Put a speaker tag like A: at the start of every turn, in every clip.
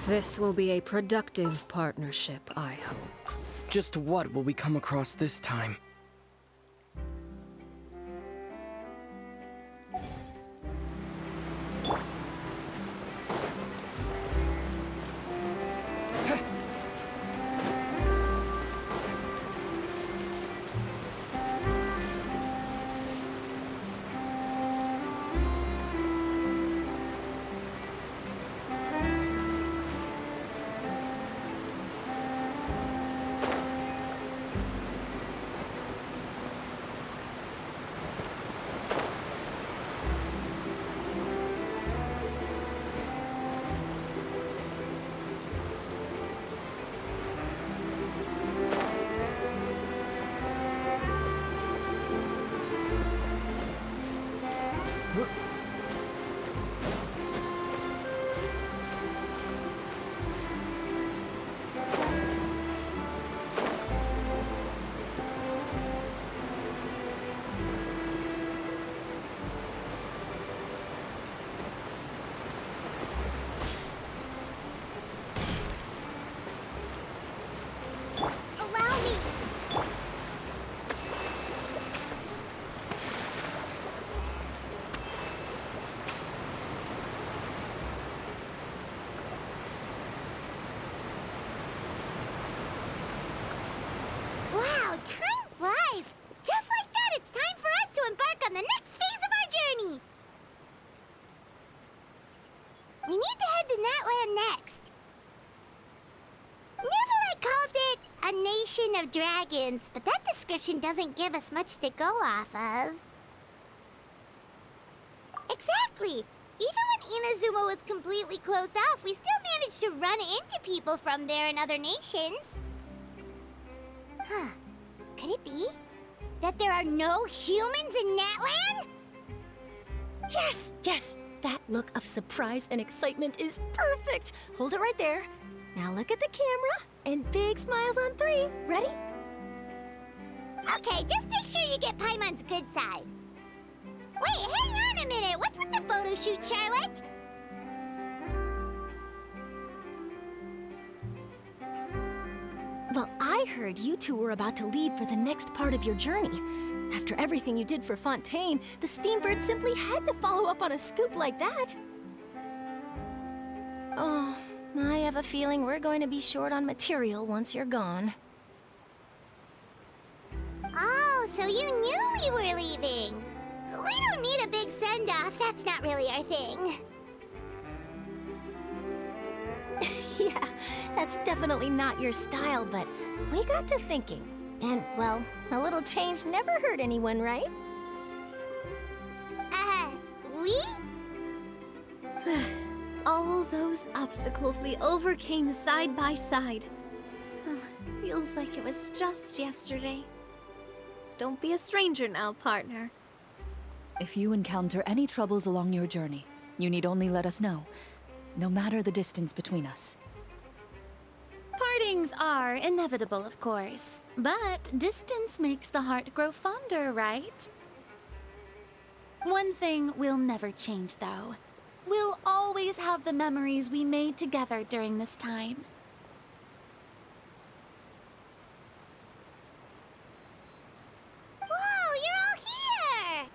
A: This will be a productive partnership, I hope.
B: Just what will we come across this time?
C: We need to head to Natlan next. Never called it a nation of dragons, but that description doesn't give us much to go off of. Exactly. Even when Inazuma was completely closed off, we still managed to run into people from there in other nations. Huh. Could it be that there are no humans in Natlan?
D: Yes, yes! That look of surprise and excitement is perfect! Hold it right there. Now look at the camera, and big smiles on 3. Ready?
C: Okay, just make sure you get Paimon's good side. Wait, hang on a minute! What's with the photo shoot, Charlotte?
D: Well, I heard you two were about to leave for the next part of your journey. After everything you did for Fontaine, the Steambird simply had to follow up on a scoop like that. Oh, I have a feeling we're going to be short on material once you're gone.
C: Oh, so you knew we were leaving. We don't need a big send-off. That's not really our thing.
D: Yeah, that's definitely not your style, but we got to thinking. And, well, a little change never hurt anyone, right?
C: We?
E: All those obstacles we overcame side by side. Feels like it was just yesterday. Don't be a stranger now, partner.
F: If you encounter any troubles along your journey, you need only let us know, no matter the distance between us.
E: Partings are inevitable, of course, but distance makes the heart grow fonder, right? One thing will never change, though. We'll always have the memories we made together during this time.
C: Whoa, you're all here!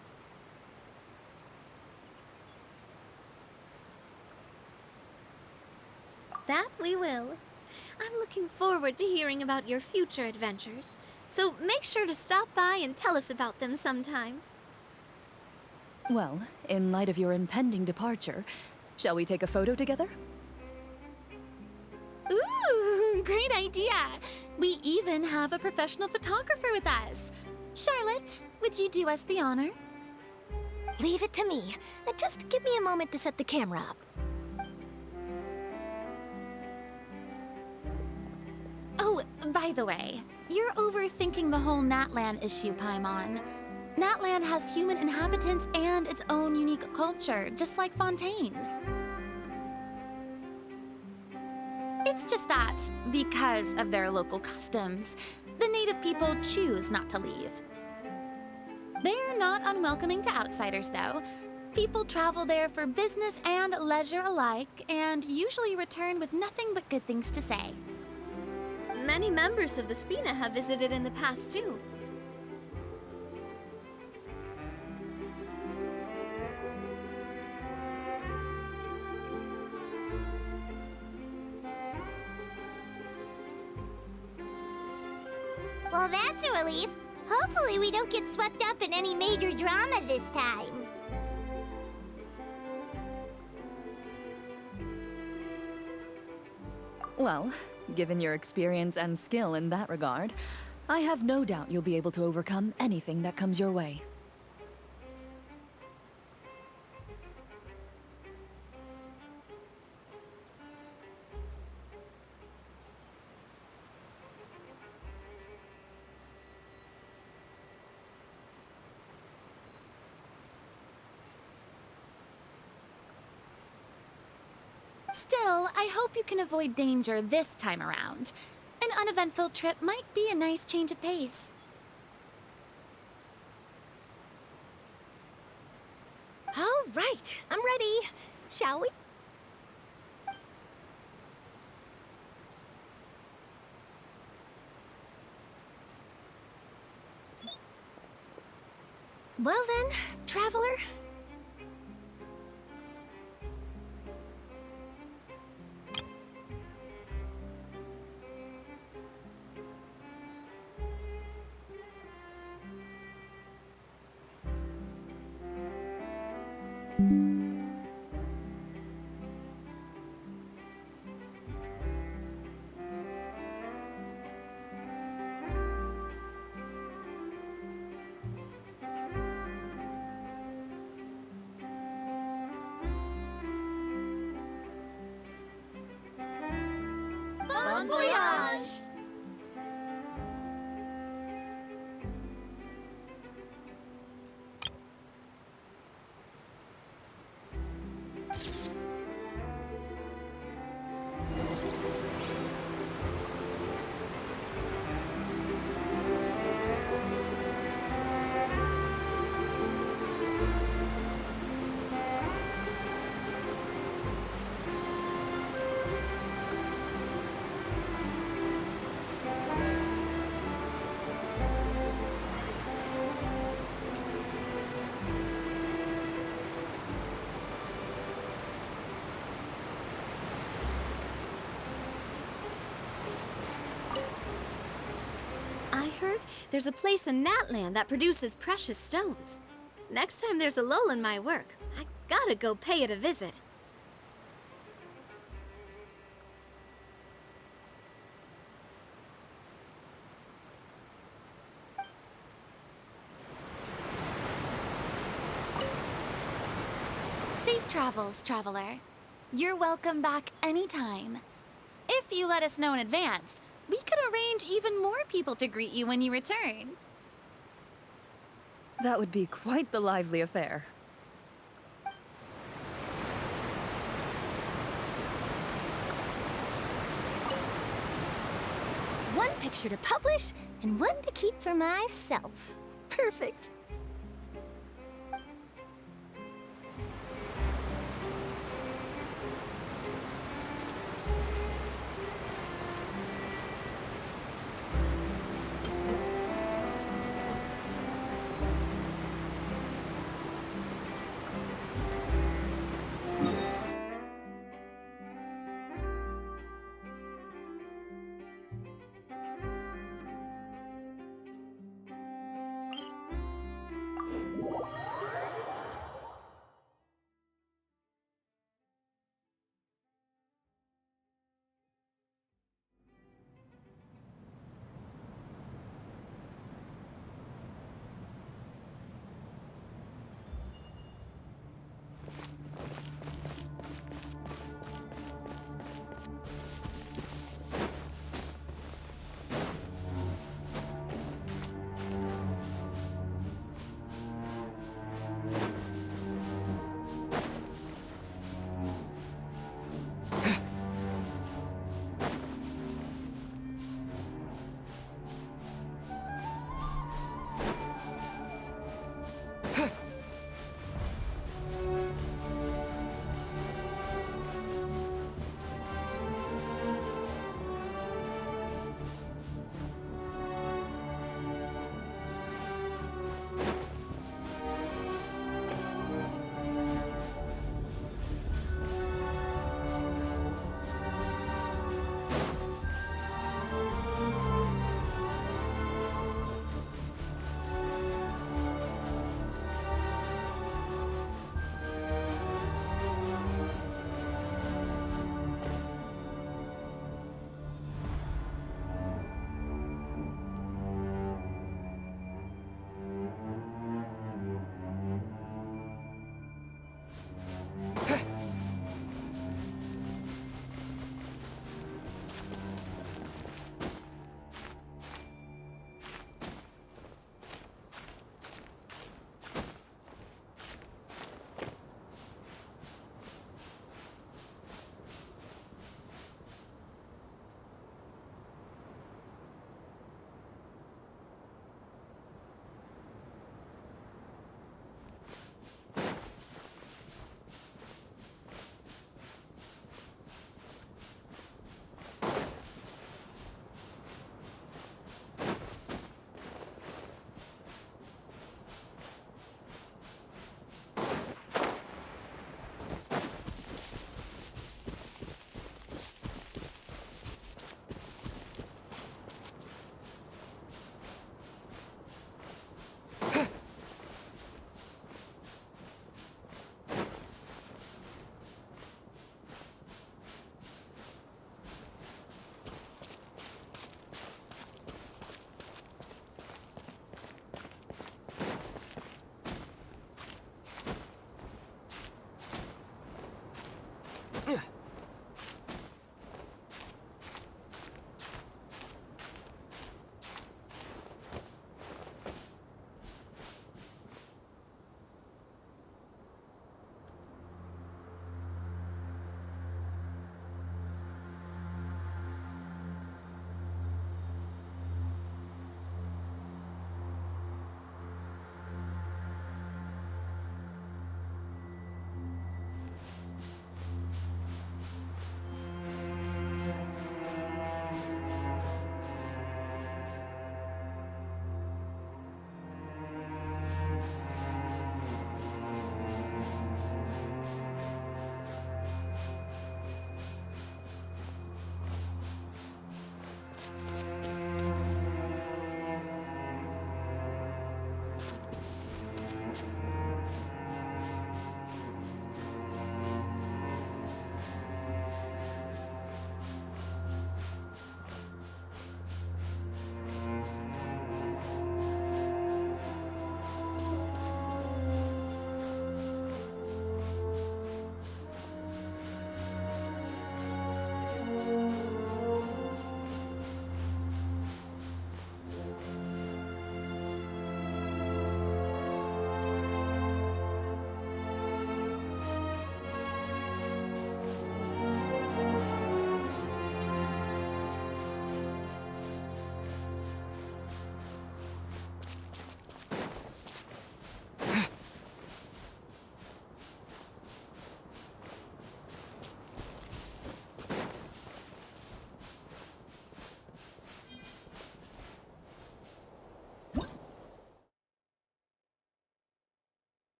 E: That we will. I'm looking forward to hearing about your future adventures, so make sure to stop by and tell us about them sometime.
F: Well, in light of your impending departure, shall we take a photo together?
E: Ooh, Great idea! We even have a professional photographer with us. Charlotte, would you do us the honor?
D: Leave it to me. Just give me a moment to set the camera up.
E: Oh, by the way, you're overthinking the whole Natlan issue, Paimon. Natlan has human inhabitants and its own unique culture, just like Fontaine. It's just that, because of their local customs, the native people choose not to leave. They're not unwelcoming to outsiders, though. People travel there for business and leisure alike, and usually return with nothing but good things to say.
G: Many members of the Spina have visited in the past, too.
C: Well, that's a relief. Hopefully we don't get swept up in any major drama this time.
F: Well, given your experience and skill in that regard, I have no doubt you'll be able to overcome anything that comes your way.
E: Still, I hope you can avoid danger this time around. An uneventful trip might be a nice change of pace.
D: All right, I'm ready. Shall we? Well then, traveler.
E: Bon voyage!
G: I heard there's a place in Natlan that produces precious stones. Next time there's a lull in my work, I gotta go pay it a visit.
E: Safe travels, traveler. You're welcome back anytime. If you let us know in advance, we could arrange even more people to greet you when you return.
F: That would be quite the lively affair.
D: One picture to publish and one to keep for myself. Perfect.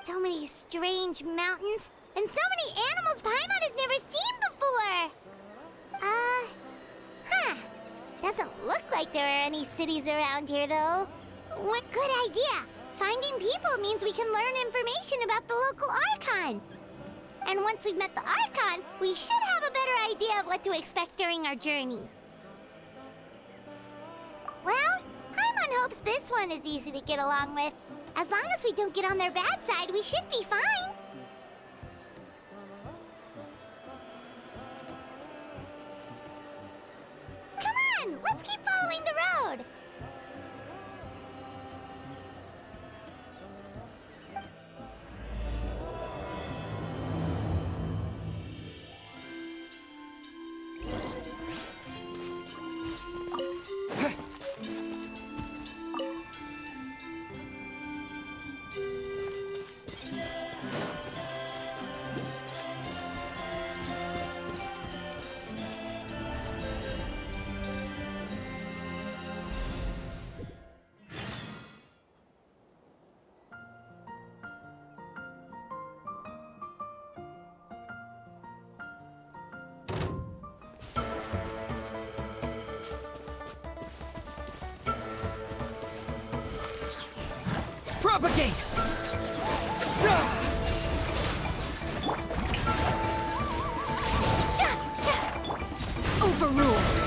C: So many strange mountains, and so many animals Paimon has never seen before! Doesn't look like there are any cities around here, though. What good idea! Finding people means we can learn information about the local Archon. And once we've met the Archon, we should have a better idea of what to expect during our journey. Well, Paimon hopes this one is easy to get along with. As long as we don't get on their bad side, we should be fine. Come on, let's keep following the road.
B: Propagate!
F: Overruled!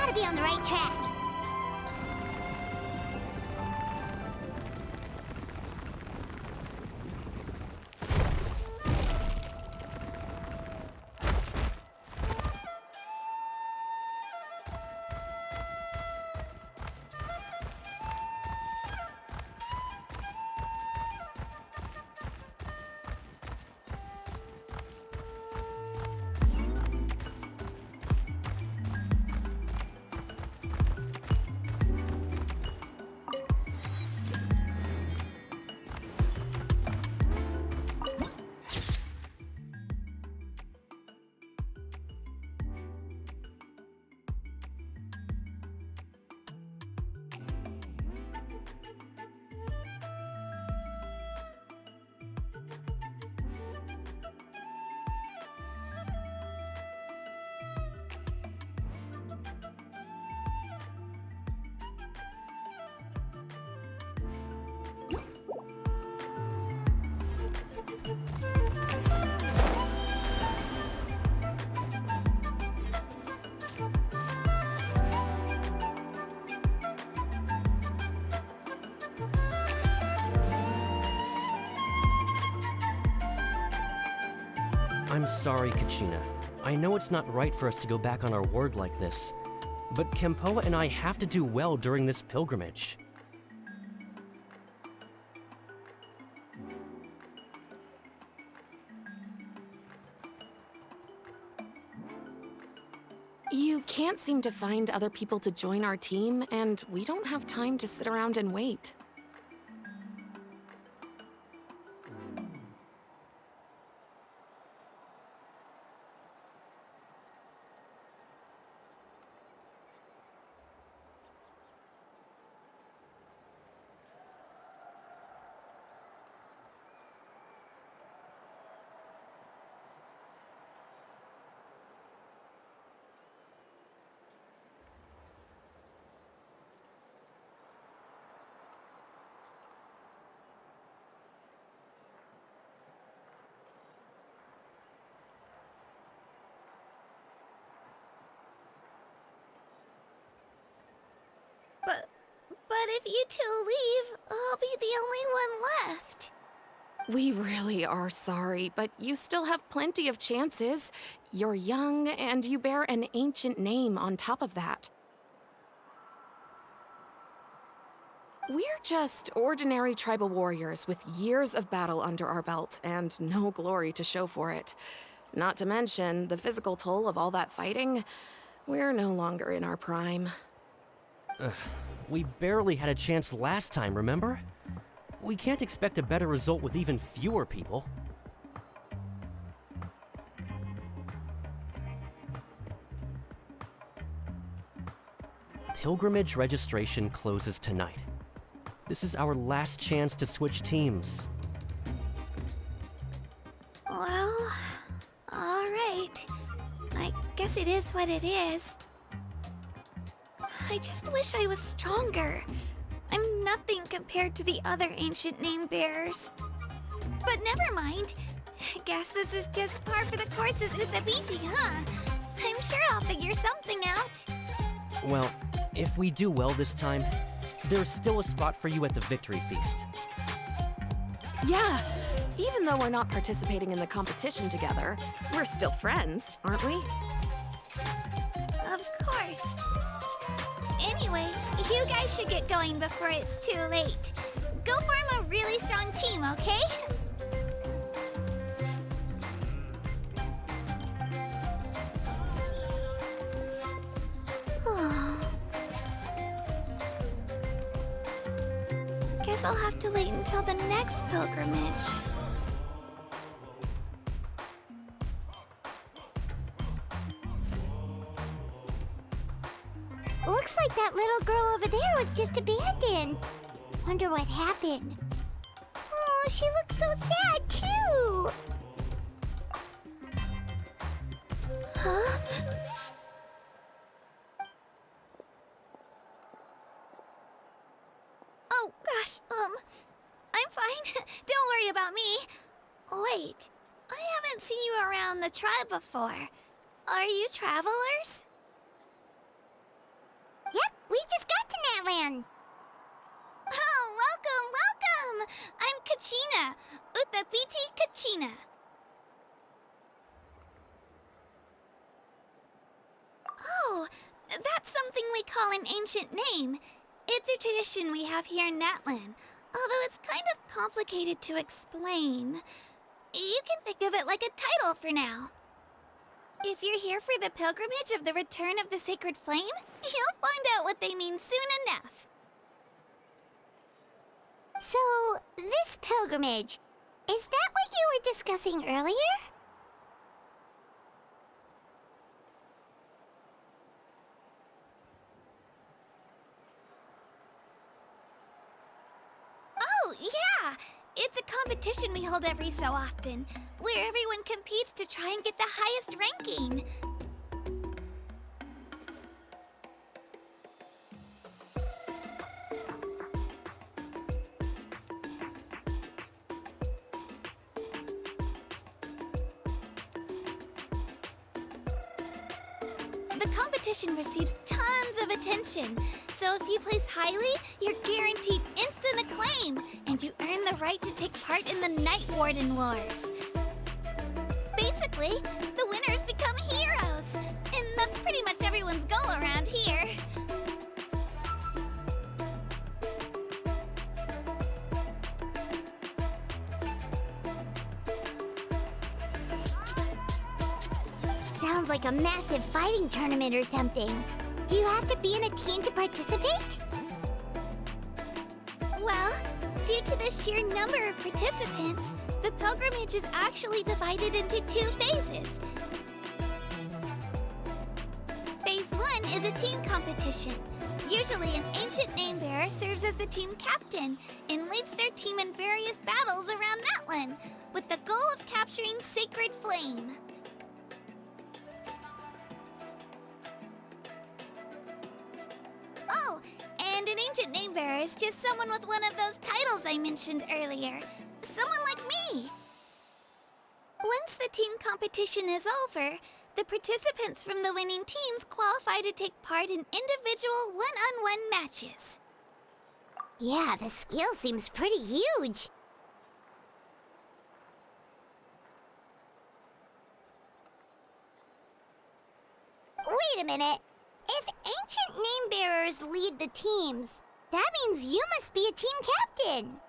C: gotta be on the right track.
H: I'm sorry, Kachina. I know it's not right for us to go back on our word like this, but Kempoa and I have to do well during this pilgrimage.
I: You can't seem to find other people to join our team, and we don't have time to sit around and wait.
E: But if you two leave, I'll be the only one left.
I: We really are sorry, but you still have plenty of chances. You're young, and you bear an ancient name on top of that. We're just ordinary tribal warriors with years of battle under our belt and no glory to show for it. Not to mention the physical toll of all that fighting. We're no longer in our prime.
H: We barely had a chance last time, remember? We can't expect a better result with even fewer people. Pilgrimage registration closes tonight. This is our last chance to switch teams.
E: Well, alright. I guess it is what it is. I just wish I was stronger. I'm nothing compared to the other ancient name bearers. But never mind. Guess this is just par for the courses with the BT, huh? I'm sure I'll figure something out.
H: Well, if we do well this time, there's still a spot for you at the Victory Feast.
I: Yeah, even though we're not participating in the competition together, we're still friends, aren't we?
E: Of course. Anyway, you guys should get going before it's too late. Go form a really strong team, okay? Guess I'll have to wait until the next pilgrimage.
C: Looks like that little girl over there was just abandoned. Wonder what happened. Oh, she looks so sad, too.
E: Huh? Oh, gosh, I'm fine. Don't worry about me. Wait, I haven't seen you around the tribe before. Are you travelers?
C: Yep, we just got to Natlan.
E: Oh, welcome! I'm Kachina, Uthapiti Kachina. Oh, that's something we call an ancient name. It's a tradition we have here in Natlan, although it's kind of complicated to explain. You can think of it like a title for now. If you're here for the pilgrimage of the return of the sacred flame, you'll find out what they mean soon enough.
C: So, this pilgrimage, is that what you were discussing earlier?
E: Oh, yeah! It's a competition we hold every so often, where everyone competes to try and get the highest ranking. The competition receives tons of attention, so if you place highly, you're guaranteed instant acclaim, and you earn the right to take part in the Night Warden Wars. Basically, the winners become heroes, and that's pretty much everyone's goal around here.
C: Sounds like a massive fighting tournament or something. Do you have to be in a team to participate?
E: Well, due to the sheer number of participants, the pilgrimage is actually divided into 2 phases. Phase 1 is a team competition. Usually, an ancient name-bearer serves as the team captain and leads their team in various battles around Natlan, with the goal of capturing Sacred Flame. Oh, and an ancient name-bearer is just someone with one of those titles I mentioned earlier. Someone like me. Once the team competition is over, the participants from the winning teams qualify to take part in individual one-on-one matches.
C: Yeah, the scale seems pretty huge. Wait a minute. If ancient name-bearers lead the teams, that means you must be a team captain.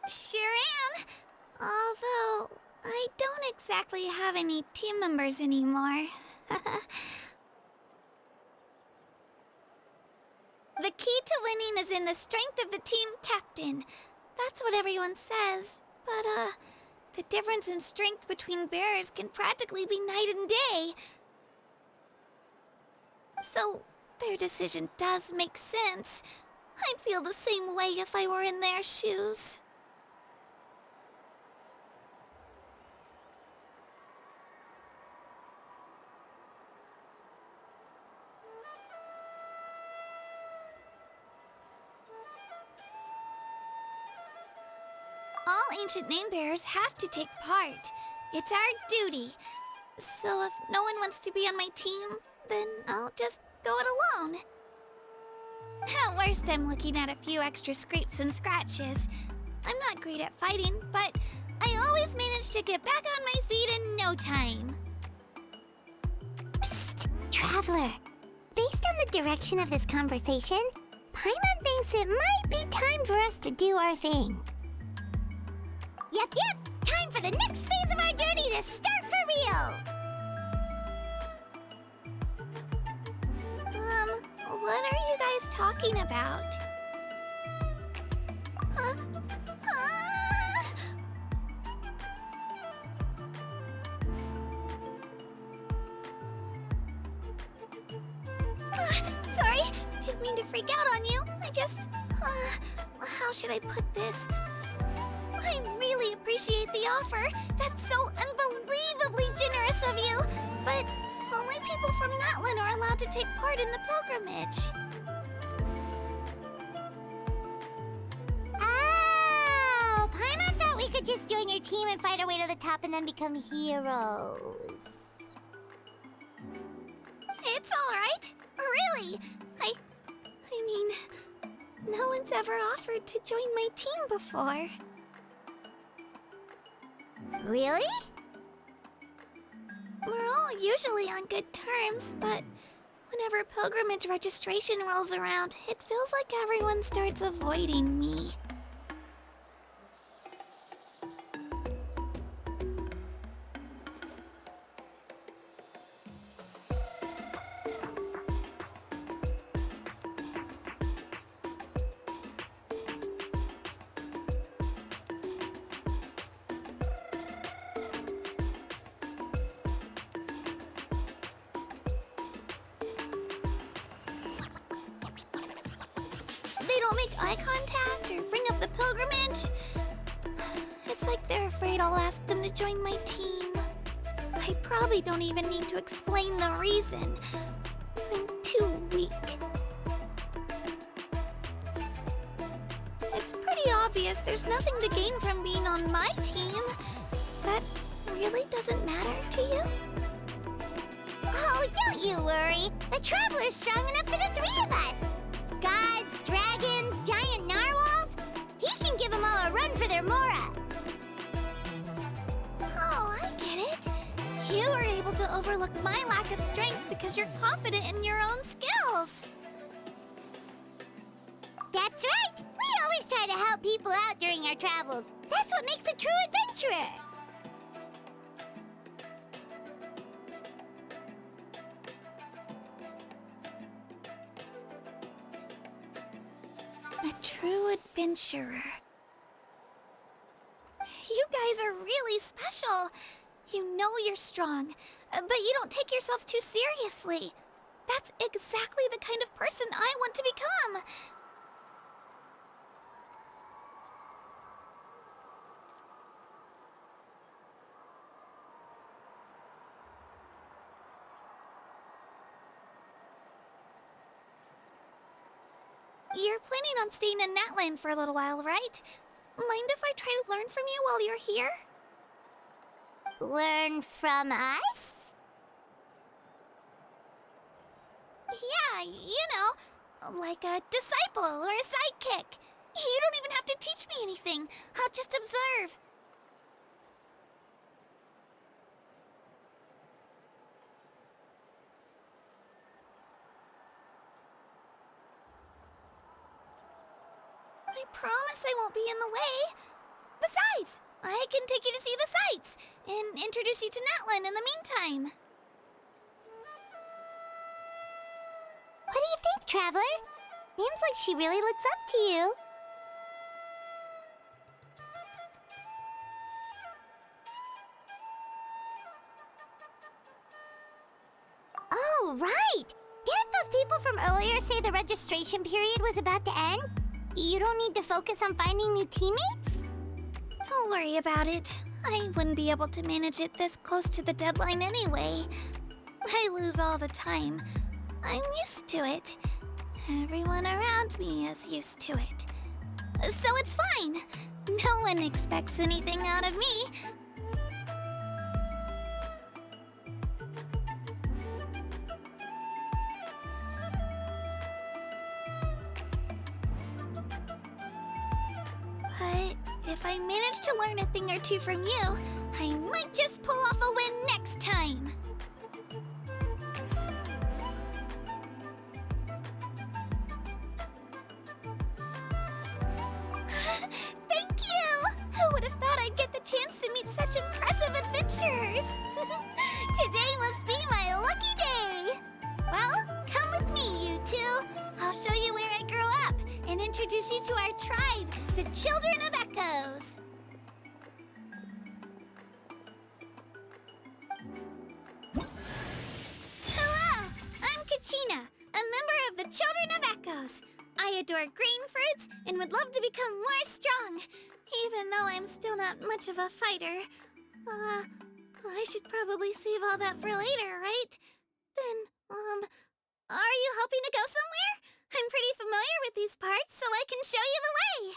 E: Sure am. Although, I don't exactly have any team members anymore. The key to winning is in the strength of the team captain. That's what everyone says. But, the difference in strength between bearers can practically be night and day. So, their decision does make sense. I'd feel the same way if I were in their shoes. All ancient name-bearers have to take part. It's our duty. So if no one wants to be on my team, then I'll just go it alone. At worst, I'm looking at a few extra scrapes and scratches. I'm not great at fighting, but I always manage to get back on my feet in no time.
C: Psst, Traveler. Based on the direction of this conversation, Paimon thinks it might be time for us to do our thing. Yep, time for the next phase of our journey to start for real!
E: What are you guys talking about? Sorry, didn't mean to freak out on you. I just... how should I put this? I really appreciate the offer. That's so unbelievably generous of you. But only people from Natlan are allowed to take part in the pilgrimage.
C: Oh! Paimon thought we could just join your team and fight our way to the top and then become heroes.
G: It's all right. Really. I mean, no one's ever offered to join my team before.
C: Really?
G: We're all usually on good terms, but whenever pilgrimage registration rolls around, it feels like everyone starts avoiding me. They don't make eye contact or bring up the pilgrimage. It's like they're afraid I'll ask them to join my team. I probably don't even need to explain the reason. I'm too weak. It's pretty obvious there's nothing to gain from being on my team. That really doesn't matter to you?
C: Oh, don't you worry. The Traveler's strong enough for the three of us. Gods, dragons, giant narwhals. He can give them all a run for their Mora.
G: Oh, I get it. You were able to overlook my lack of strength because you're confident in your own skills.
C: That's right. We always try to help people out during our travels. That's what makes a true adventurer.
G: A true adventurer. You guys are really special. You know you're strong, but you don't take yourselves too seriously. That's exactly the kind of person I want to become. You're planning on staying in Natlan for a little while, right? Mind if I try to learn from you while you're here?
C: Learn from us?
G: Yeah, you know, like a disciple or a sidekick. You don't even have to teach me anything. I'll just observe. I promise I won't be in the way. Besides, I can take you to see the sights and introduce you to Natlan in the meantime.
C: What do you think, Traveler? Seems like she really looks up to you. Oh, right! Didn't those people from earlier say the registration period was about to end? You don't need to focus on finding new teammates?
G: Don't worry about it. I wouldn't be able to manage it this close to the deadline anyway. I lose all the time. I'm used to it. Everyone around me is used to it. So it's fine. No one expects anything out of me. But if I manage to learn a thing or two from you, I might just pull off a win next time. Thank you! Who would have thought I'd get the chance to meet such impressive adventurers? Today must be my lucky day! Well, come with me, you two. I'll show you where I grew up and introduce you to our tribe, the Children of Echoes. Hello! I'm Kachina, a member of the Children of Echoes. I adore green fruits and would love to become more strong, even though I'm still not much of a fighter. I should probably save all that for later, right? Then, are you hoping to go somewhere? I'm pretty familiar with these parts, so I can show you the way.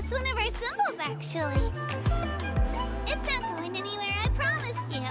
G: That's one of our symbols, actually. It's not going anywhere, I promise you.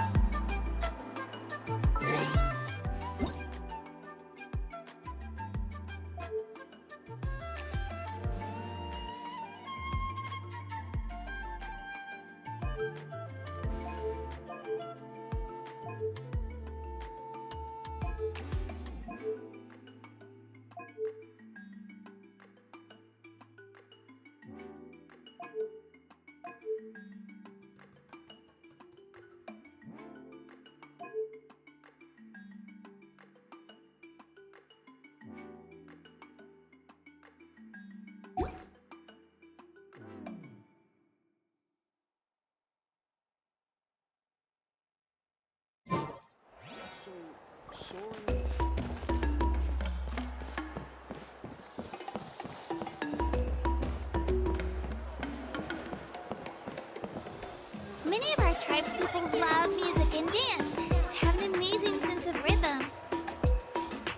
G: Many of our tribespeople love music and dance and have an amazing sense of rhythm.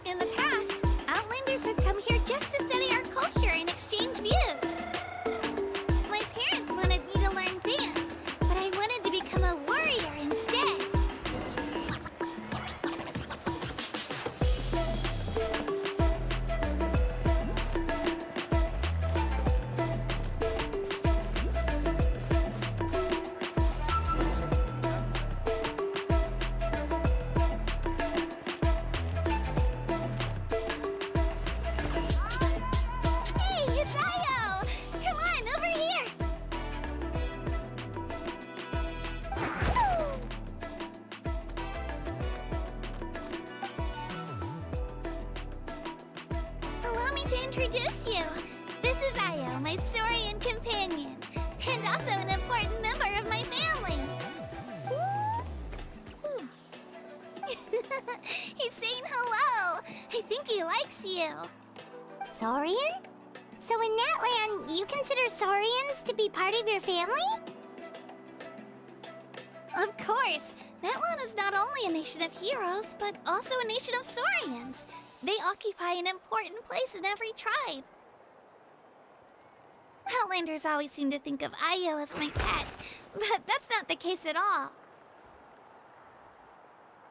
G: In the past, Outlanders have come here just to study our culture and exchange views. My parents wanted me to learn dance, but I wanted to become a warrior instead. Hey, it's Io! Come on, over here! Allow me to introduce you. This is Io, my Saurian companion, and also an important member of my family. He's saying hello. I think he likes you.
C: Saurian? So in that land, you consider Saurians to be part of your family?
G: Of course. Natlan is not only a nation of heroes, but also a nation of Saurians. They occupy an important place in every tribe. Outlanders always seem to think of Io as my pet, but that's not the case at all.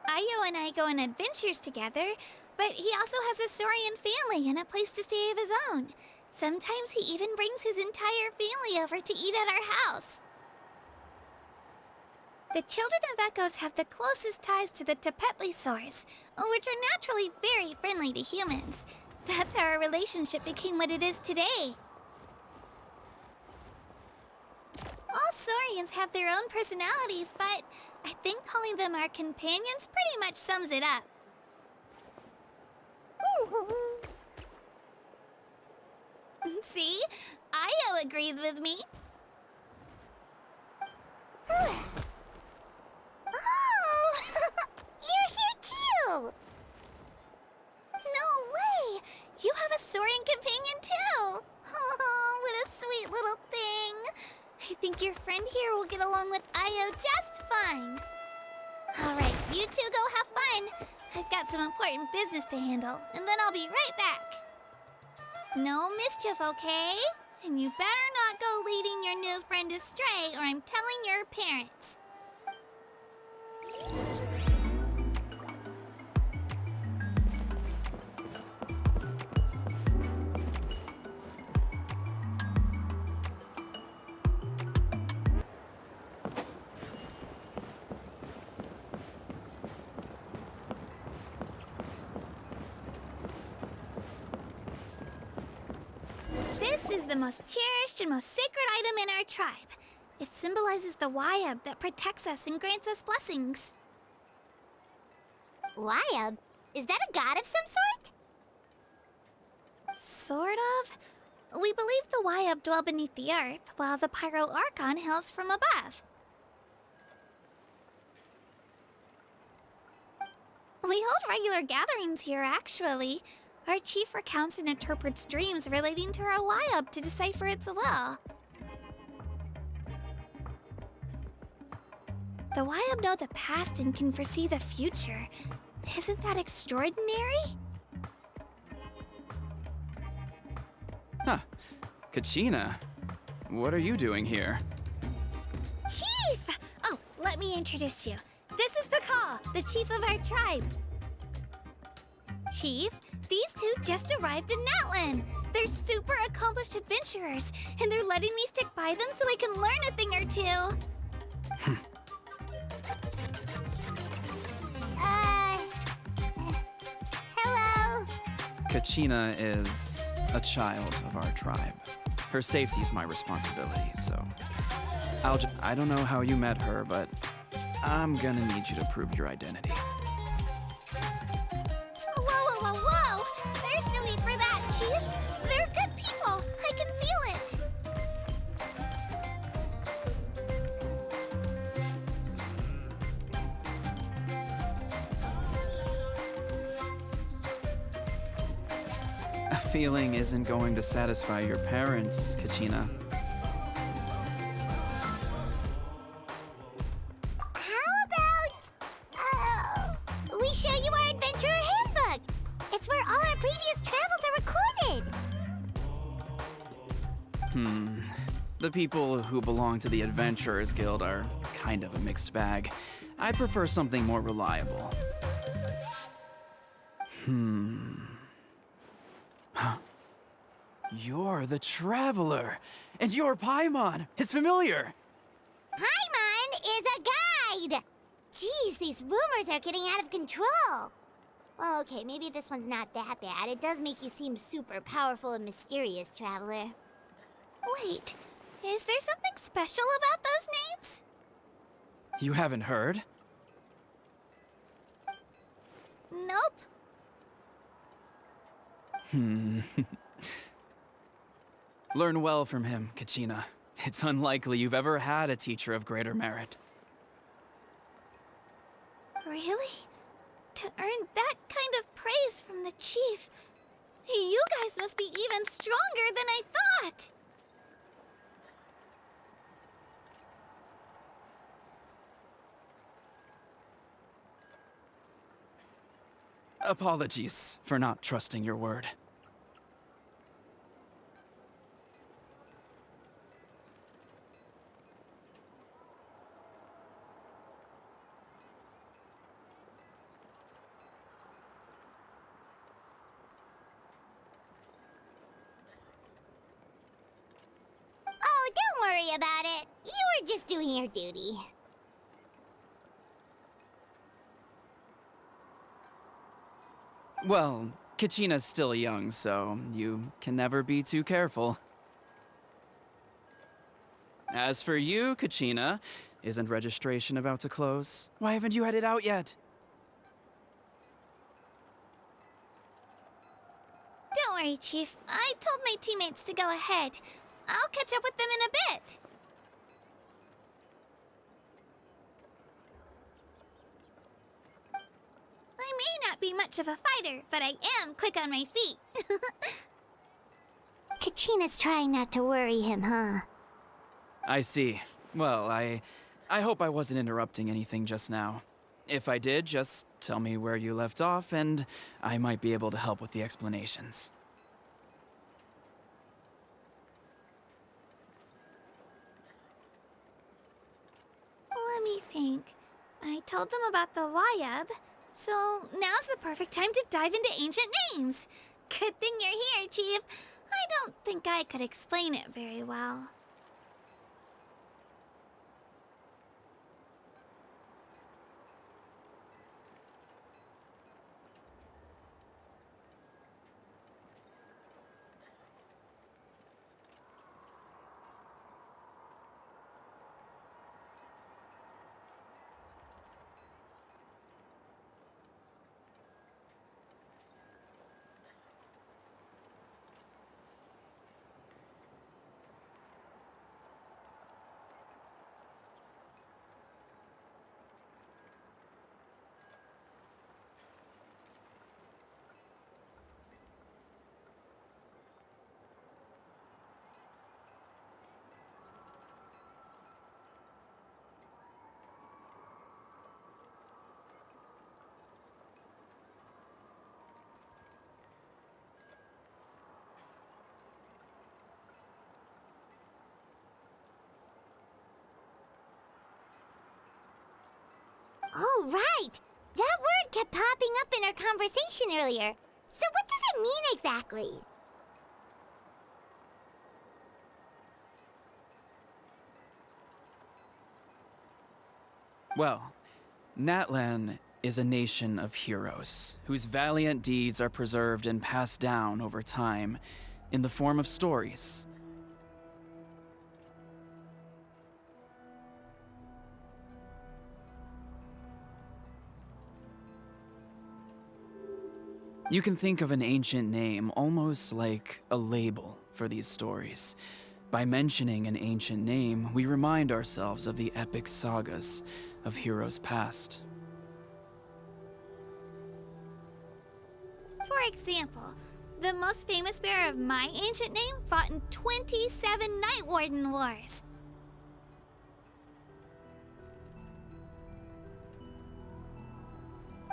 G: Io and I go on adventures together, but he also has a Saurian family and a place to stay of his own. Sometimes he even brings his entire family over to eat at our house. The children of Echoes have the closest ties to the Tepetlisaurs, which are naturally very friendly to humans. That's how our relationship became what it is today. All Saurians have their own personalities, but I think calling them our companions pretty much sums it up. See? Io agrees with me.
C: Oh! You're here too!
G: No way! You have a Saurian companion too! Oh, what a sweet little thing! I think your friend here will get along with Io just fine. Alright, you two go have fun. I've got some important business to handle, and then I'll be right back. No mischief, okay? And you better not go leading your new friend astray, or I'm telling your parents. This is the most cherished and most sacred item in our tribe. It symbolizes the Wayab that protects us and grants us blessings.
C: Wayab? Is that a god of some sort?
G: Sort of. We believe the Wayab dwell beneath the earth, while the Pyro Archon hails from above. We hold regular gatherings here, actually. Our chief recounts and interprets dreams relating to our Wayab to decipher its will. The Wayab know the past and can foresee the future. Isn't that extraordinary?
J: Huh. Kachina, what are you doing here?
G: Chief! Oh, let me introduce you. This is Pakal, the chief of our tribe. Chief, these two just arrived in Natlan. They're super accomplished adventurers, and they're letting me stick by them so I can learn a thing or two.
C: Hello?
J: Kachina is a child of our tribe. Her safety's my responsibility, so... I don't know how you met her, but I'm gonna need you to prove your identity.
G: Whoa! There's no need for that, Chief. They're good people. I can feel it.
J: feeling isn't going to satisfy your parents, Kachina.
C: How about, we show you our adventurer handbook? It's where all our previous travels are recorded.
J: The people who belong to the Adventurers Guild are kind of a mixed bag. I'd prefer something more reliable. You're the Traveler, and you're Paimon, his familiar.
C: Paimon is a guide! Jeez, these rumors are getting out of control. Well, okay, maybe this one's not that bad. It does make you seem super powerful and mysterious, Traveler.
G: Wait, is there something special about those names?
J: You haven't heard?
G: Nope.
J: Learn well from him, Kachina. It's unlikely you've ever had a teacher of greater merit.
G: Really? To earn that kind of praise from the chief, you guys must be even stronger than I thought.
J: Apologies for not trusting your word.
C: Oh, don't worry about it. You were just doing your duty.
J: Well, Kachina's still young, so you can never be too careful. As for you, Kachina, isn't registration about to close? Why haven't you headed out yet?
G: Don't worry, Chief. I told my teammates to go ahead. I'll catch up with them in a bit. I may not be much of a fighter, but I am quick on my feet.
C: Kachina's trying not to worry him, huh?
J: I see. Well, I hope I wasn't interrupting anything just now. If I did, just tell me where you left off, and I might be able to help with the explanations.
G: Let me think. I told them about the Wayab, so now's the perfect time to dive into ancient names. Good thing you're here, Chief. I don't think I could explain it very well.
C: Oh, right! That word kept popping up in our conversation earlier. So what does it mean exactly?
J: Well, Natlan is a nation of heroes, whose valiant deeds are preserved and passed down over time in the form of stories. You can think of an ancient name almost like a label for these stories. By mentioning an ancient name, we remind ourselves of the epic sagas of heroes past.
G: For example, The most famous bearer of my ancient name fought in 27 Night Warden Wars.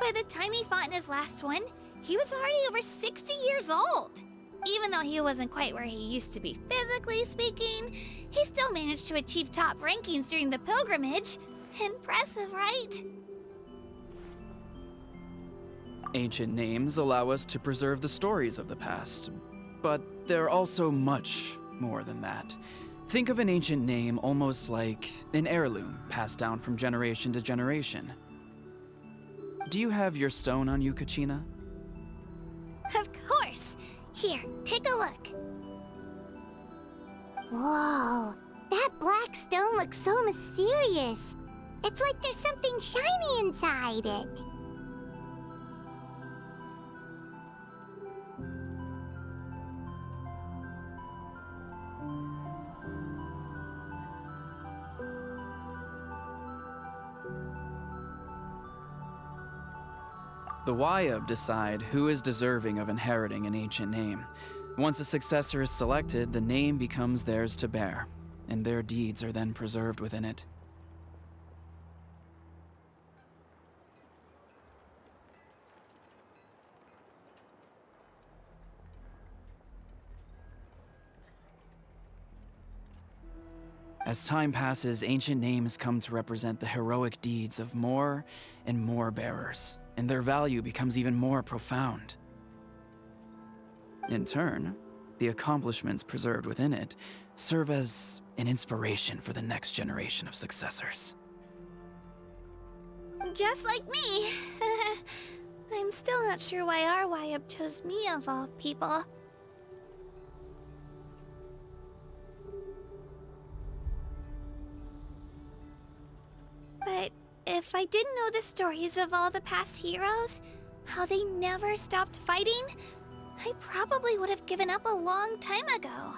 G: By the time he fought in his last one, he was already over 60 years old. Even though he wasn't quite where he used to be physically speaking, he still managed to achieve top rankings during the pilgrimage. Impressive, right?
J: Ancient names allow us to preserve the stories of the past, but they're also much more than that. Think of an ancient name almost like an heirloom passed down from generation to generation. Do you have your stone on you, Kachina?
G: Of course. Here, take a look.
C: Whoa, that black stone looks so mysterious. It's like there's something shiny inside it.
J: The Wayab decide who is deserving of inheriting an ancient name. Once a successor is selected, the name becomes theirs to bear, and their deeds are then preserved within it. As time passes, ancient names come to represent the heroic deeds of more and more bearers, and their value becomes even more profound. In turn, the accomplishments preserved within it serve as an inspiration for the next generation of successors.
G: Just like me. I'm still not sure why our Wayab chose me of all people. But if I didn't know the stories of all the past heroes, how they never stopped fighting, I probably would have given up a long time ago.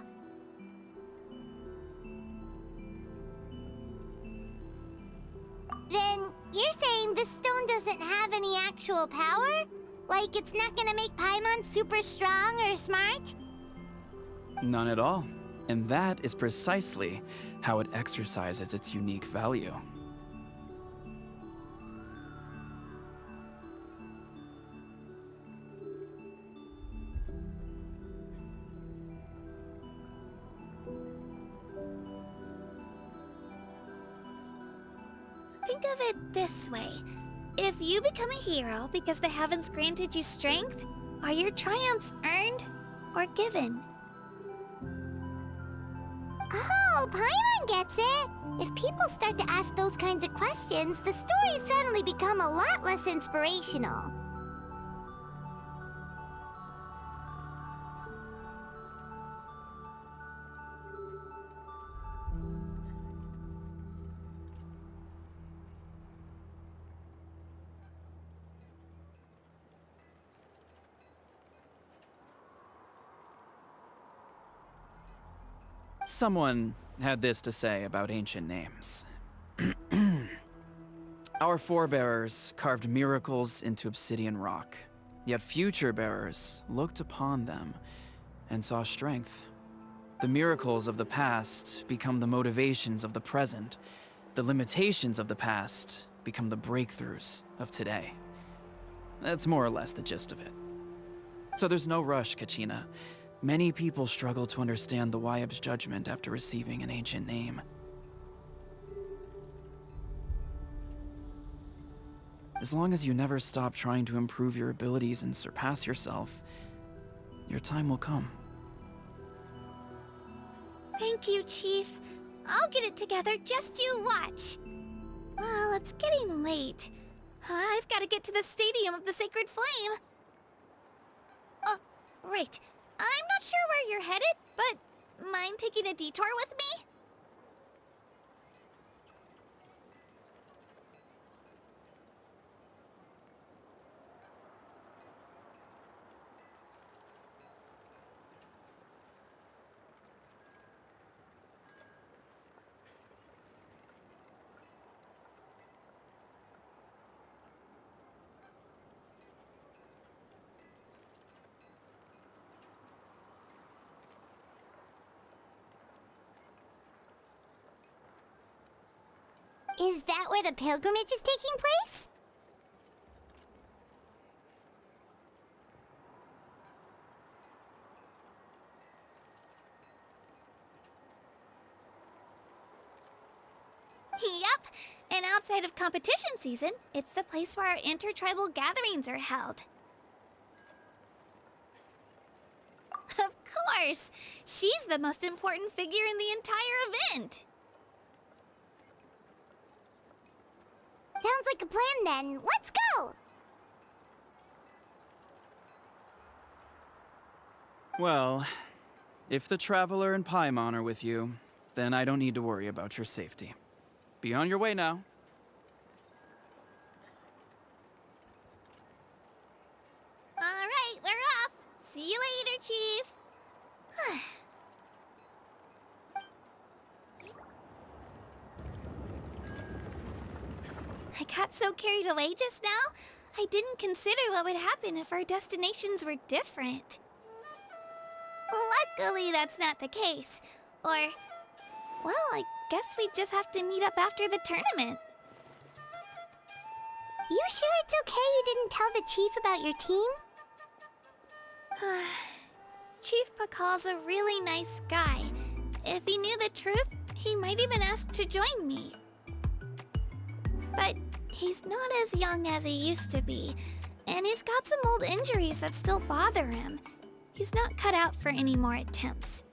C: Then you're saying this stone doesn't have any actual power? Like it's not gonna make Paimon super strong or smart?
J: None at all. And that is precisely how it exercises its unique value.
G: Think of it this way. If you become a hero because the heavens granted you strength, are your triumphs earned or given?
C: Oh, Paimon gets it! If people start to ask those kinds of questions, the stories suddenly become a lot less inspirational.
J: Someone had this to say about ancient names. Our forebears carved miracles into obsidian rock, yet future bearers looked upon them and saw strength. The miracles of the past become the motivations of the present. The limitations of the past become the breakthroughs of today. That's more or less the gist of it. So there's no rush, Kachina. Many people struggle to understand the Wayab's judgment after receiving an ancient name. As long as you never stop trying to improve your abilities and surpass yourself, your time will come.
G: Thank you, Chief. I'll get it together, just you watch. Well, it's getting late. I've got to get to the Stadium of the Sacred Flame. Oh, right. I'm not sure where you're headed, but mind taking a detour with me?
C: Is that where the pilgrimage is taking place?
G: Yep, and outside of competition season, it's the place where our intertribal gatherings are held. Of course! She's the most important figure in the entire event!
C: Sounds like a plan then. Let's go!
J: Well, if the Traveler and Paimon are with you, then I don't need to worry about your safety. Be on your way now.
G: Alright, we're off! See you later, Chief! I got so carried away just now, I didn't consider what would happen if our destinations were different. Luckily, that's not the case. Or, well, I guess we just have to meet up after the tournament.
C: You sure it's okay you didn't tell the chief about your team?
G: Chief Pakal's a really nice guy. If he knew the truth, he might even ask to join me. But he's not as young as he used to be, and he's got some old injuries that still bother him. He's not cut out for any more attempts.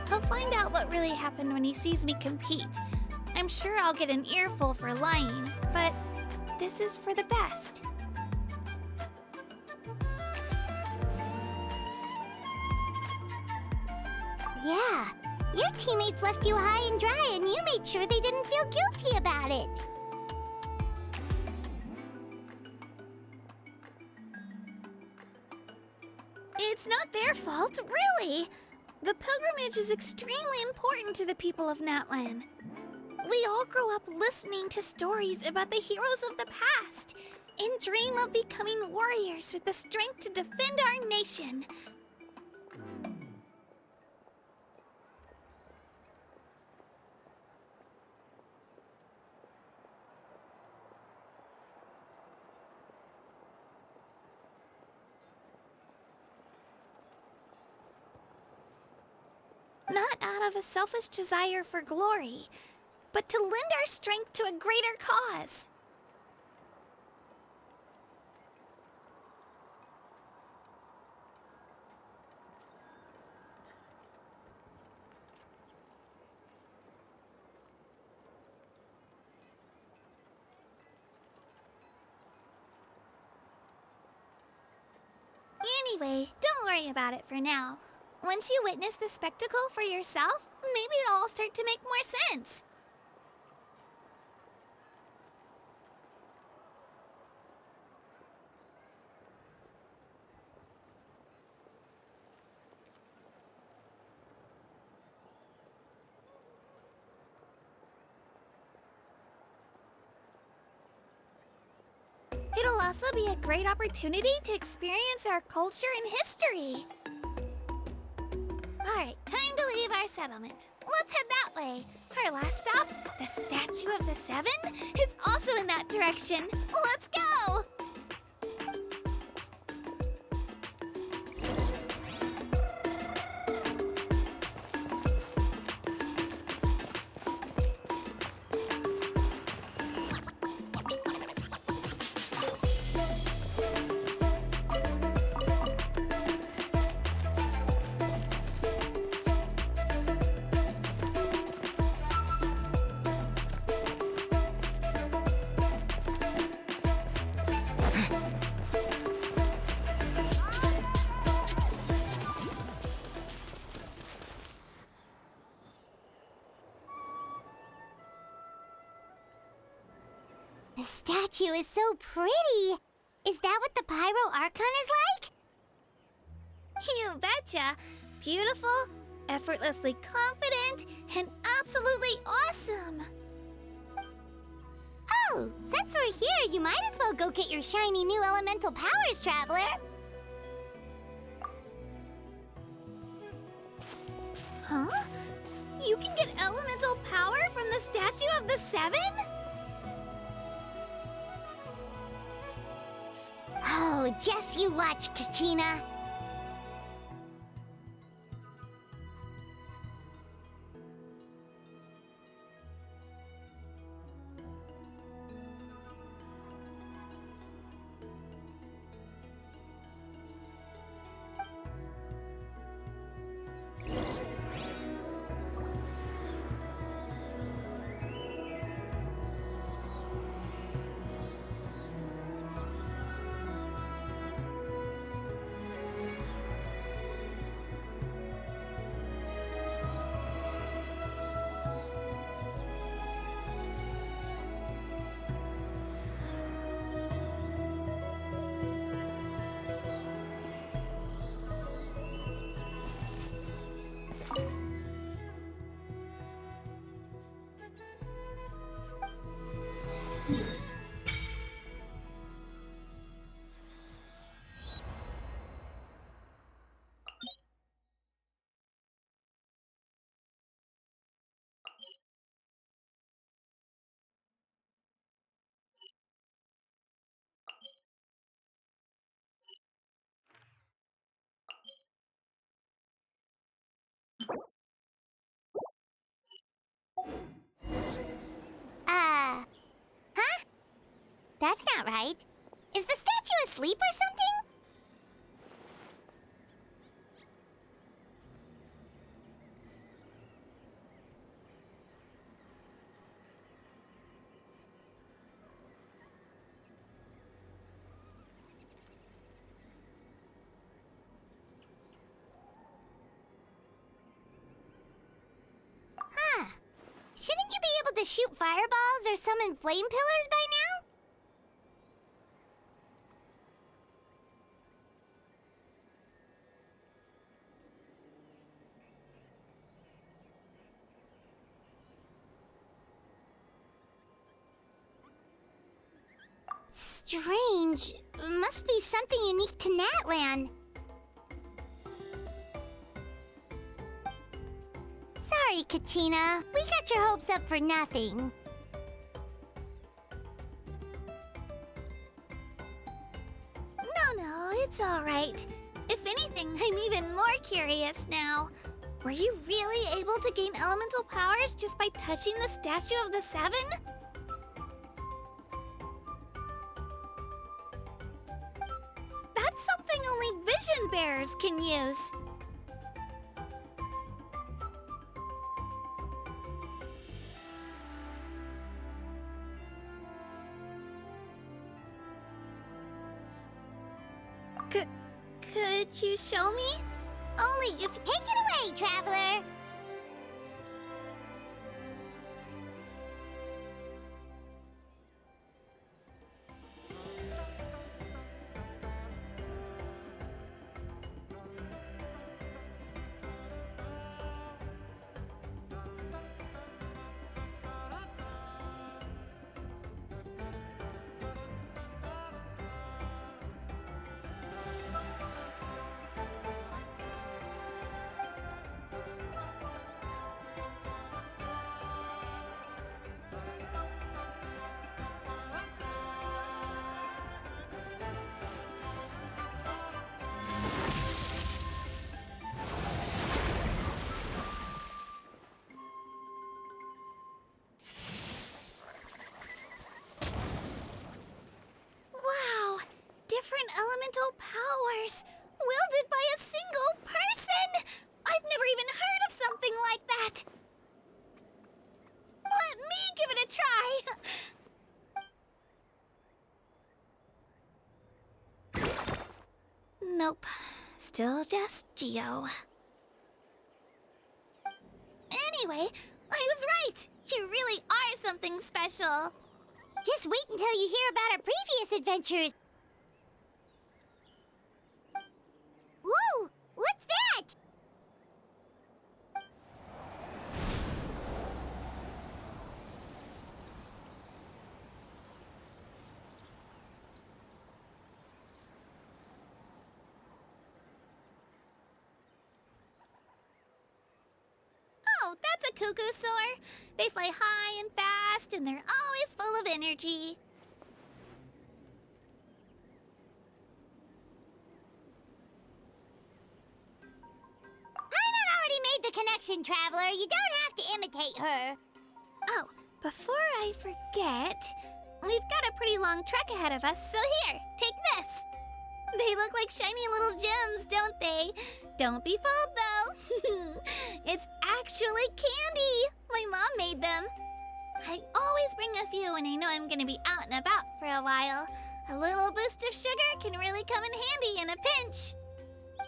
G: He'll find out what really happened when he sees me compete. I'm sure I'll get an earful for lying, but this is for the best.
C: Yeah, your teammates left you high and dry and you made sure they didn't feel guilty about it.
G: It's not their fault, really. The pilgrimage is extremely important to the people of Natlan. We all grow up listening to stories about the heroes of the past and dream of becoming warriors with the strength to defend our nation. Not out of a selfish desire for glory, but to lend our strength to a greater cause. Anyway, don't worry about it for now. Once you witness the spectacle for yourself, maybe it'll all start to make more sense. It'll also be a great opportunity to experience our culture and history. Alright, time to leave our settlement. Let's head that way. Our last stop, the Statue of the Seven, is also in that direction. Let's go!
C: is so pretty. Is that what the Pyro Archon is like?
G: You betcha. Beautiful, effortlessly confident, and absolutely awesome.
C: Oh, since we're here, you might as well go get your shiny new elemental powers, Traveler.
G: Huh? You can get elemental power from the Statue of the Seven?
C: Oh, just you watch, Kachina. Huh? That's not right. Is the statue asleep or something? Huh. Shouldn't you be able to shoot fireballs or summon flame pillars by now? Strange. Must be something unique to Natlan. Sorry, Kachina. We got your hopes up for nothing.
G: No, it's all right. If anything, I'm even more curious now. Were you really able to gain elemental powers just by touching the Statue of the Seven? That's something only vision bearers can use. Could you show me? Only if...
C: Take it away, Traveler!
G: Different elemental powers, wielded by a single person! I've never even heard of something like that! Let me give it a try! Nope. Still just Geo. Anyway, I was right! You really are something special!
C: Just wait until you hear about our previous adventures. Whoa! What's that?
G: Oh, that's a cuckoo soar. They fly high and fast, and they're always full of energy.
C: Paimon already made the connection, Traveler. You don't have to imitate her.
G: Oh, before I forget, we've got a pretty long trek ahead of us, so here, take this. They look like shiny little gems, don't they? Don't be fooled, though. It's actually candy. My mom made them. I always bring a few when I know I'm gonna be out and about for a while. A little boost of sugar can really come in handy in a pinch.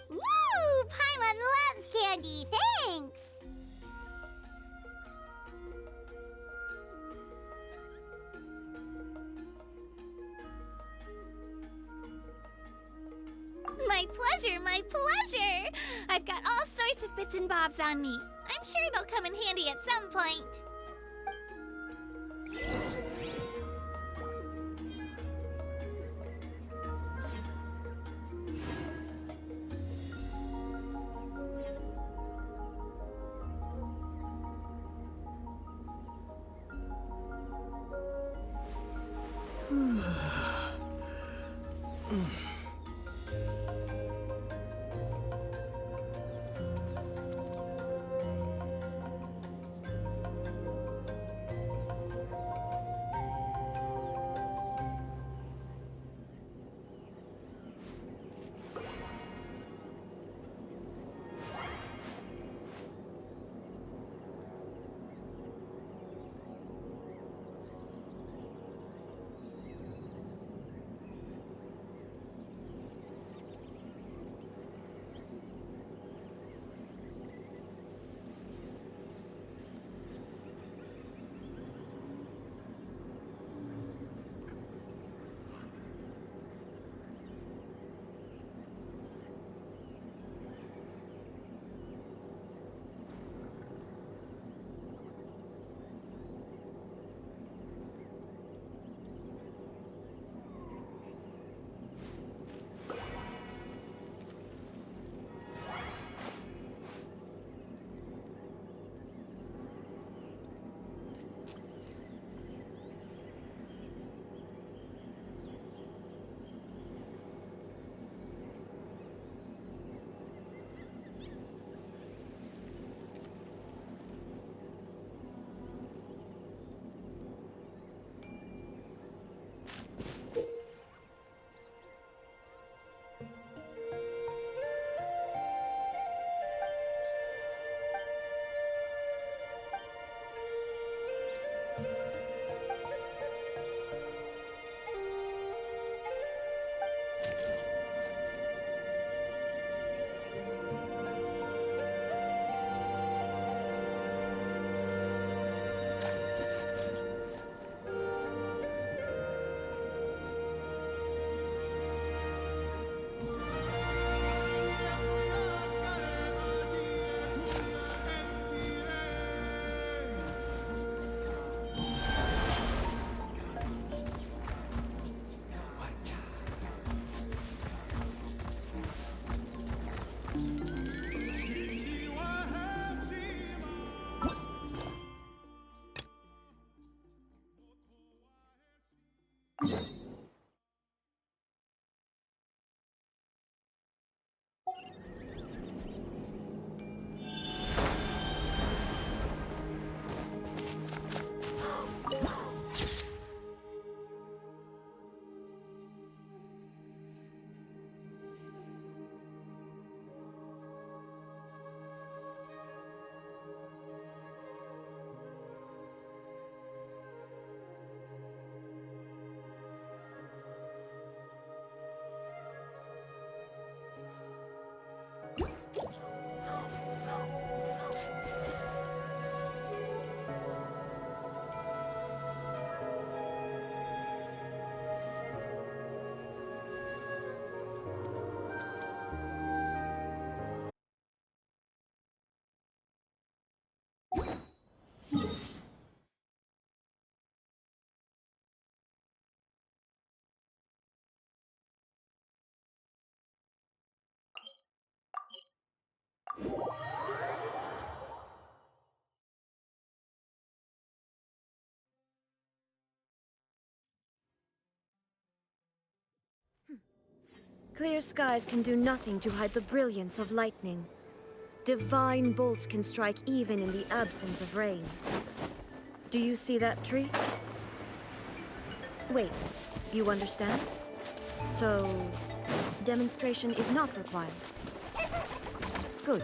C: Woo! Paimon loves candy. Thanks.
G: My pleasure, my pleasure! I've got all sorts of bits and bobs on me. I'm sure they'll come in handy at some point.
K: Clear skies can do nothing to hide the brilliance of lightning. Divine bolts can strike even in the absence of rain. Do you see that tree? Wait, you understand? So, demonstration is not required. Good.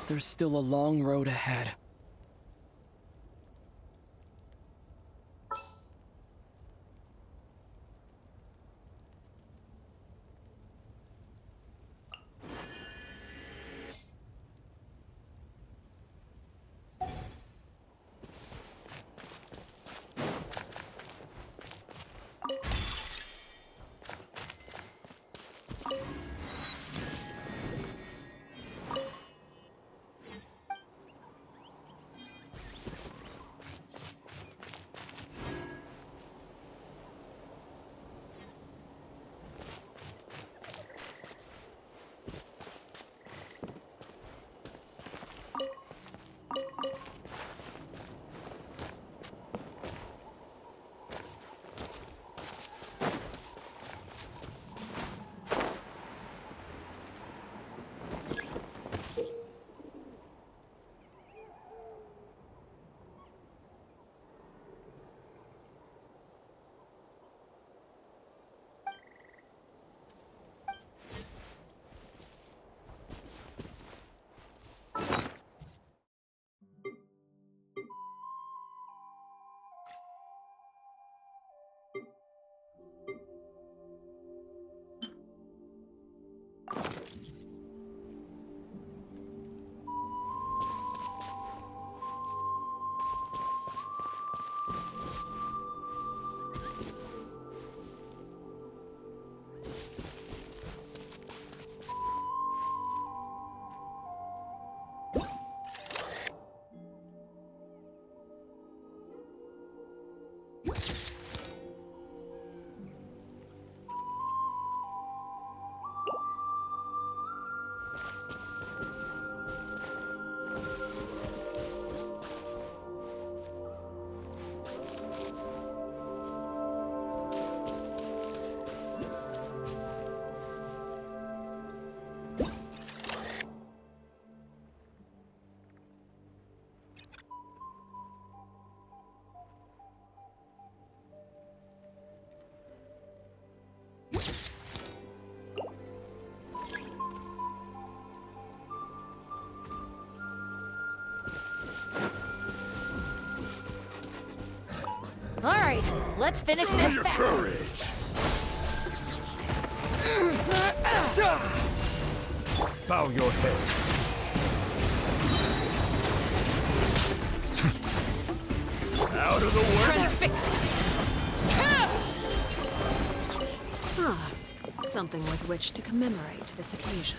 B: There's still a long road ahead.
L: All right, let's finish this battle.
M: Bow your head. Out of the way!
A: Transfixed! Ah, something with which to commemorate this occasion.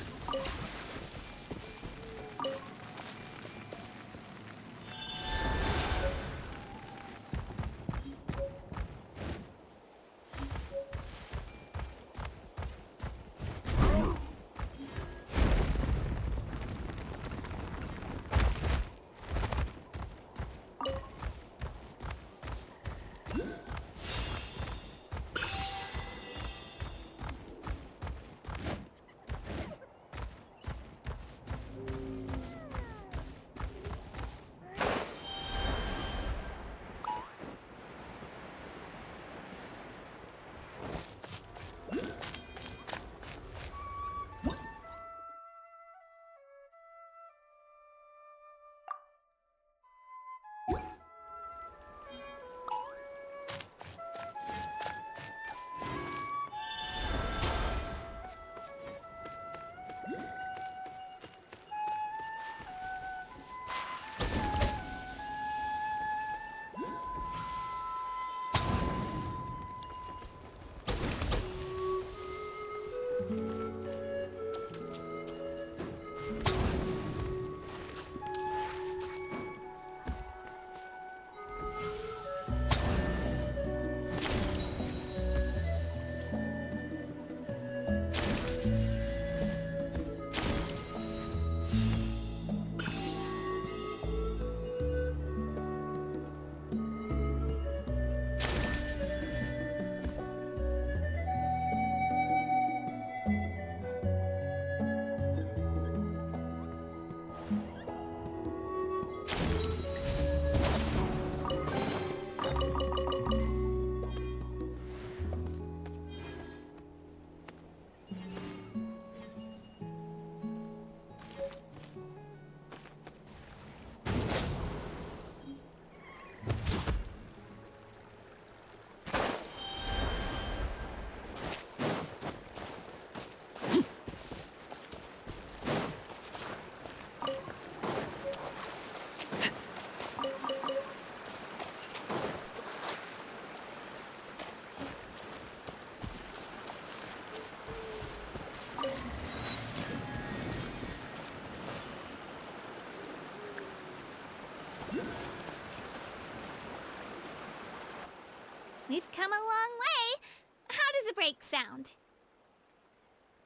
G: We've come a long way. How does a break sound?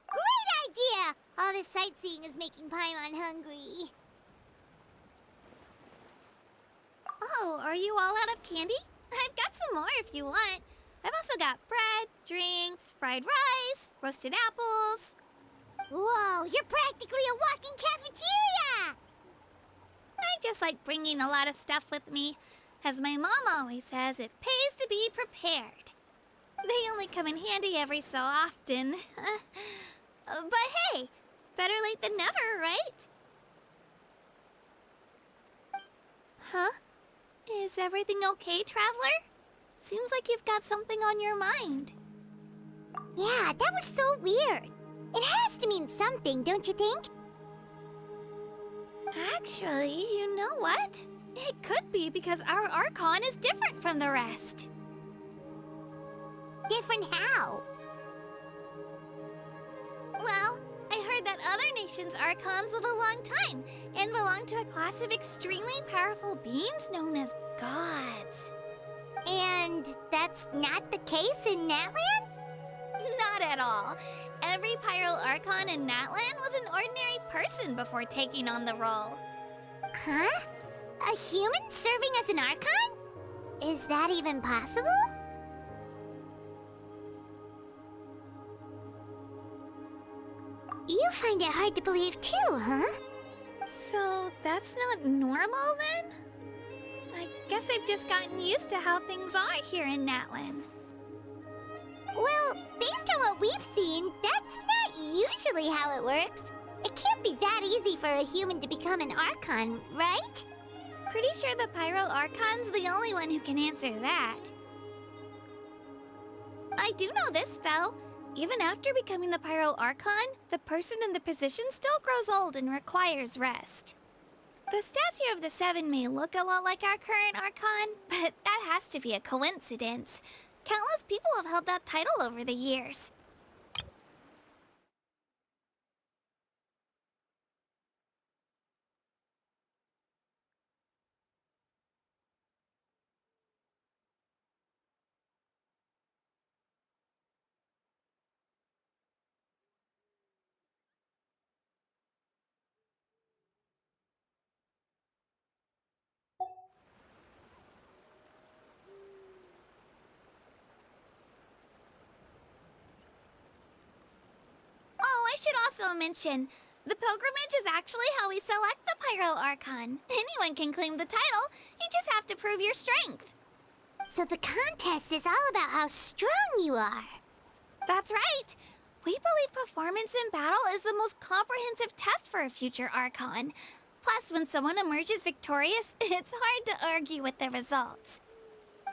C: Great idea! All this sightseeing is making Paimon hungry.
G: Oh, are you all out of candy? I've got some more if you want. I've also got bread, drinks, fried rice, roasted apples.
C: Whoa, you're practically a walking cafeteria!
G: I just like bringing a lot of stuff with me. As my mom always says, it pays to be prepared. They only come in handy every so often. But hey, better late than never, right? Huh? Is everything okay, Traveler? Seems like you've got something on your mind.
C: Yeah, that was so weird. It has to mean something, don't you think?
G: Actually, you know what? It could be because our Archon is different from the rest.
C: Different how?
G: Well, I heard that other nations' Archons live a long time and belong to a class of extremely powerful beings known as gods.
C: And that's not the case in Natlan?
G: Not at all. Every Pyro Archon in Natlan was an ordinary person before taking on the role.
C: Huh? A human serving as an Archon? Is that even possible? You find it hard to believe too, huh?
G: So that's not normal then? I guess I've just gotten used to how things are here in Natlan.
C: Well, based on what we've seen, that's not usually how it works. It can't be that easy for a human to become an Archon, right?
G: Pretty sure the Pyro Archon's the only one who can answer that. I do know this, though. Even after becoming the Pyro Archon, the person in the position still grows old and requires rest. The statue of the Seven may look a lot like our current Archon, but that has to be a coincidence. Countless people have held that title over the years. Oh, I should also mention, the pilgrimage is actually how we select the Pyro Archon. Anyone can claim the title, you just have to prove your strength.
C: So the contest is all about how strong you are.
G: That's right. We believe performance in battle is the most comprehensive test for a future Archon. Plus, when someone emerges victorious, it's hard to argue with the results.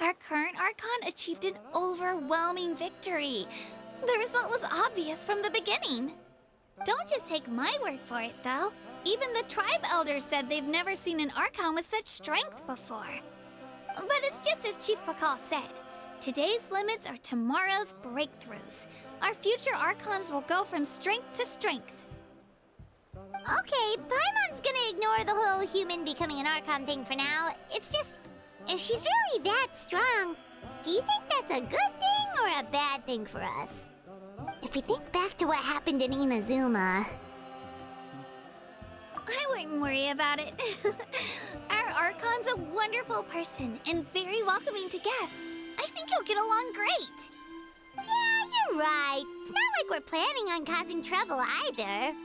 G: Our current Archon achieved an overwhelming victory. The result was obvious from the beginning. Don't just take my word for it, though. Even the tribe elders said they've never seen an Archon with such strength before. But it's just as Chief Pakal said. Today's limits are tomorrow's breakthroughs. Our future Archons will go from strength to strength.
C: Okay, Paimon's gonna ignore the whole human becoming an Archon thing for now. It's just, if she's really that strong, do you think that's a good thing or a bad thing for us? If we think back to what happened in Inazuma...
G: I wouldn't worry about it. Our Archon's a wonderful person and very welcoming to guests. I think you'll get along great.
C: Yeah, you're right. It's not like we're planning on causing trouble either.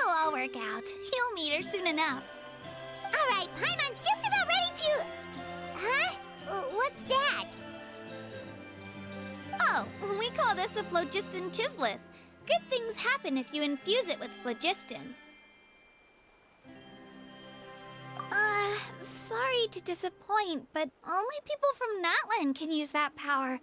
G: It'll all work out. You'll meet her soon enough.
C: All right, Paimon's just about ready to... Huh? What's that?
G: Oh, we call this a phlogiston chisleth. Good things happen if you infuse it with phlogiston. Sorry to disappoint, but only people from Natlan can use that power.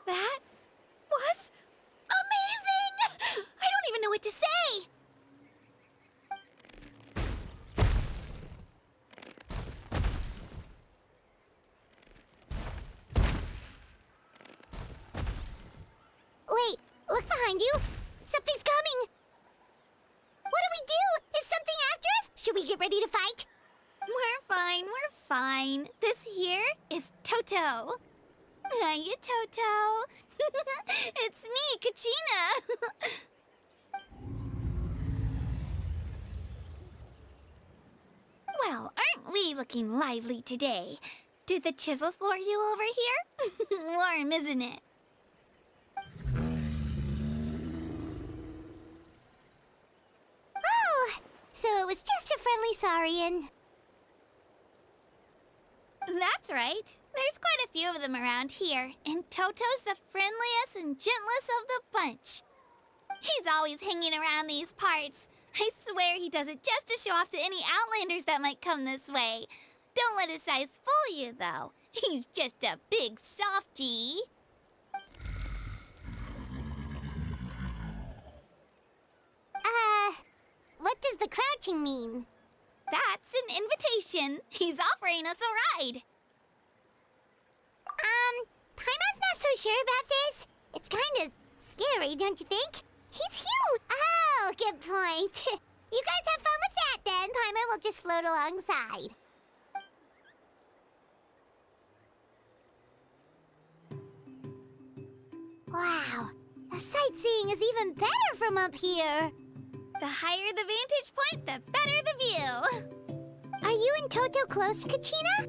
G: That was amazing! I don't even know what to say!
C: Wait, look behind you. Something's coming. What do we do? Is something after us? Should we get ready to fight?
G: We're fine. This here is Toto. Hiya, Toto. It's me, Kachina. Well, aren't we looking lively today? Did the chisel floor you over here? Warm, isn't it?
C: Oh, so it was just a friendly saurian.
G: That's right. There's quite a few of them around here, and Toto's the friendliest and gentlest of the bunch. He's always hanging around these parts. I swear he does it just to show off to any outlanders that might come this way. Don't let his size fool you, though. He's just a big softie.
C: What does the crouching mean?
G: That's an invitation. He's offering us a ride.
C: Paimon's not so sure about this. It's kind of scary, don't you think? He's huge! Oh, good point. You guys have fun with that, then. Paimon will just float alongside. Wow, the sightseeing is even better from up here.
G: The higher the vantage point, the better the view.
C: Are you and Toto close, Kachina?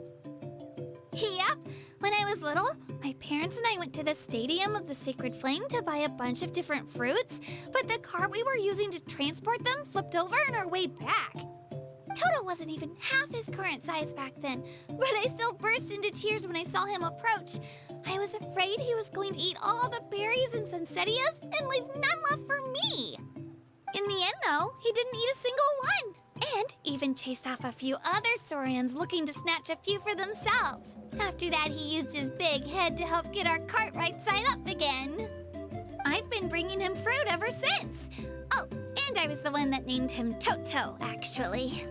G: Yep. When I was little, my parents and I went to the Stadium of the Sacred Flame to buy a bunch of different fruits, but the cart we were using to transport them flipped over on our way back. Toto wasn't even half his current size back then, but I still burst into tears when I saw him approach. I was afraid he was going to eat all the berries and sunsettias and leave none left for me. In the end, though, he didn't eat a single one, and even chased off a few other saurians looking to snatch a few for themselves. After that, he used his big head to help get our cart right side up again. I've been bringing him fruit ever since. Oh, and I was the one that named him Toto, actually.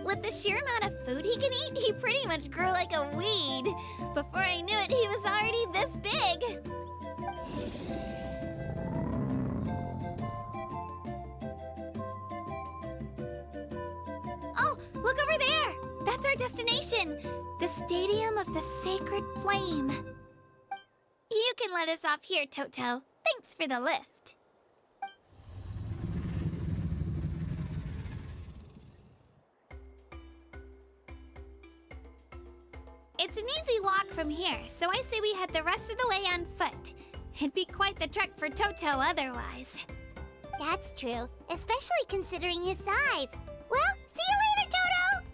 G: With the sheer amount of food he can eat, he pretty much grew like a weed. Before I knew it, he was already this big. Oh, look over there! That's our destination, the Stadium of the Sacred Flame. You can let us off here, Toto. Thanks for the lift. It's an easy walk from here, so I say we head the rest of the way on foot. It'd be quite the trek for Toto otherwise.
C: That's true, especially considering his size. Well, see you later, Toto!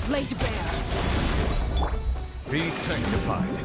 B: Laid bare.
M: Be sanctified.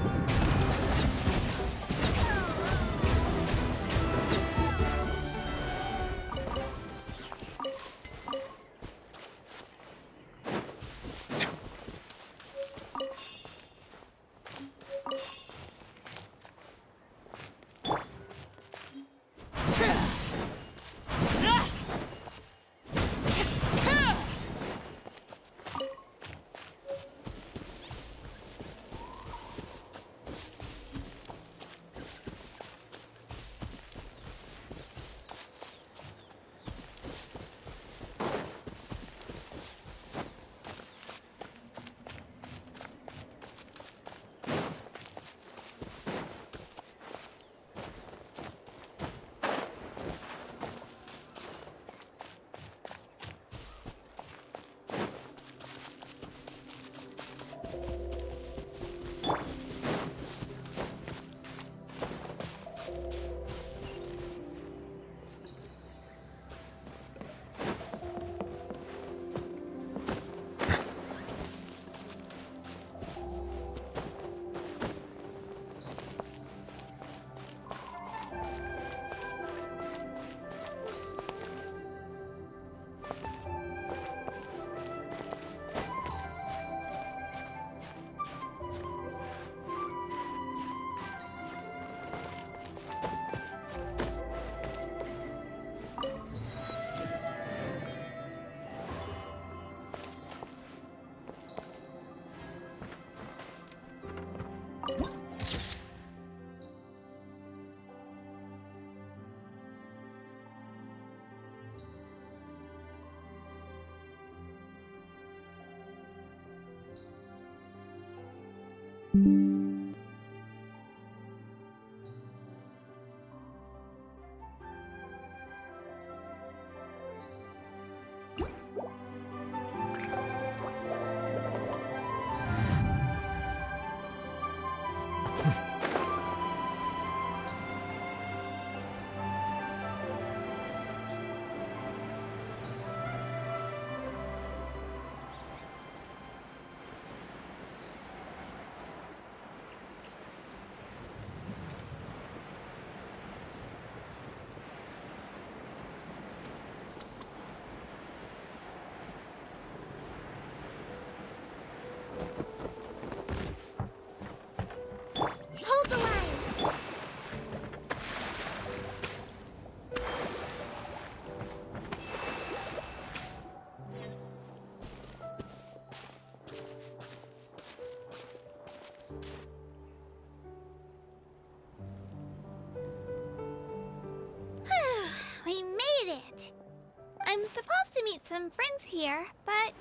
G: met some friends here, but...